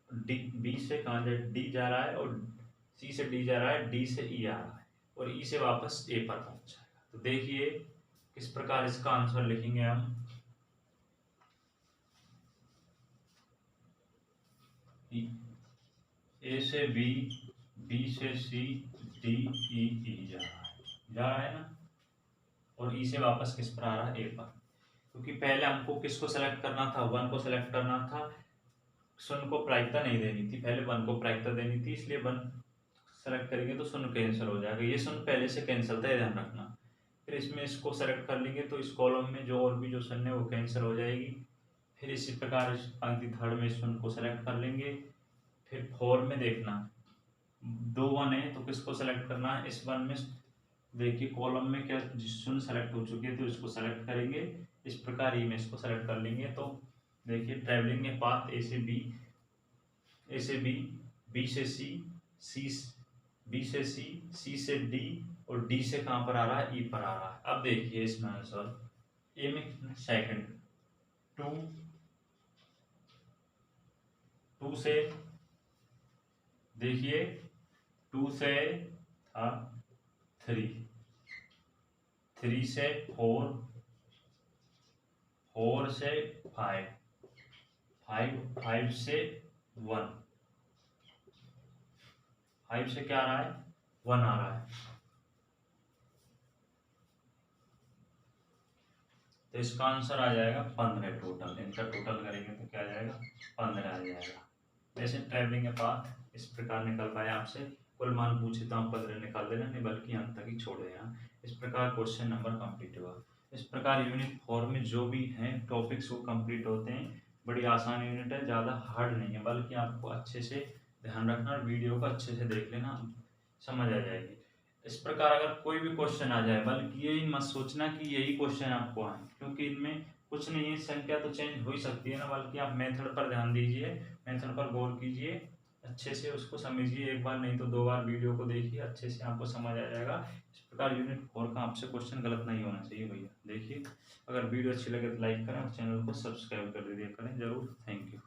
डी, बी से कहाँ जा, डी जा रहा है और सी से डी जा रहा है, डी से ई आ रहा है और ई से वापस ए पर पहुंच जाएगा। तो देखिए किस प्रकार इसका आंसर लिखेंगे हम, ए से बी, बी से सी, डी ई जा रहा है ना, और ई से वापस किस पर आ रहा है, ए पर। क्योंकि पहले हमको किसको सेलेक्ट करना था, 1 को सेलेक्ट करना था, शून्य को प्रायिकता नहीं देनी थी, पहले 1 को प्रायिकता देनी थी, इसलिए 1 सेलेक्ट करेंगे तो शून्य कैंसिल हो जाएगा। ये शून्य पहले से कैंसिल था, ध्यान रखना। फिर इसमें इसको सेलेक्ट कर लेंगे तो इस कॉलम में जो और भी जो शून्य है वो कैंसिल हो जाएगी। फिर इसी प्रकार इस पंक्ति 3 में शून्य को सेलेक्ट कर लेंगे। फिर 4 में देखना, 2 1 है तो किसको सेलेक्ट करना है, इस 1 में देखिए कॉलम में क्या शून्य सेलेक्ट हो चुकी है तो इसको सेलेक्ट करेंगे। इस प्रकार ई में इसको सेलेक्ट कर लेंगे। तो देखिए ट्रैवलिंग के पाथ ए से बी, ए से बी, बी से सी, सी, बी से सी, सी से डी और डी से कहाँ पर आ रहा है, ई पर आ रहा है। अब देखिए इसमें आंसर ए में सेकंड 2 से देखिए 2 से था 3, 3 से 4, 4 से 5, 5 से 1, 5 से क्या आ रहा है, 1 आ रहा है। तो इसका आंसर आ जाएगा 15 टोटल। इनका टोटल करेंगे तो क्या आ जाएगा, 15 आ जाएगा। वैसे ट्रैवलिंग के पाथ इस प्रकार निकल पाए आपसे, कुल मान पूछे तो हम 15 निकाल देना, नहीं बल्कि अंत तक ही छोड़ देना। इस प्रकार क्वेश्चन नंबर कंप्लीट हुआ। इस प्रकार यूनिट 4 में जो भी हैं टॉपिक्स वो कंप्लीट होते हैं। बड़ी आसान यूनिट है, ज़्यादा हार्ड नहीं है, बल्कि आपको अच्छे से ध्यान रखना और वीडियो को अच्छे से देख लेना, समझ आ जाएगी। इस प्रकार अगर कोई भी क्वेश्चन आ जाए, बल्कि यही मत सोचना कि यही क्वेश्चन आपको आए, क्योंकि इनमें कुछ नहीं है, संख्या तो चेंज हो ही सकती है ना, बल्कि आप मेथड पर ध्यान दीजिए, मेथड पर गौर कीजिए, अच्छे से उसको समझिए। एक बार नहीं तो 2 बार वीडियो को देखिए, अच्छे से आपको समझ आ जाएगा। इस प्रकार यूनिट 4 का आपसे क्वेश्चन गलत नहीं होना चाहिए भैया। देखिए अगर वीडियो अच्छी लगे तो लाइक करें और चैनल को सब्सक्राइब कर दिया करें जरूर। Thank you.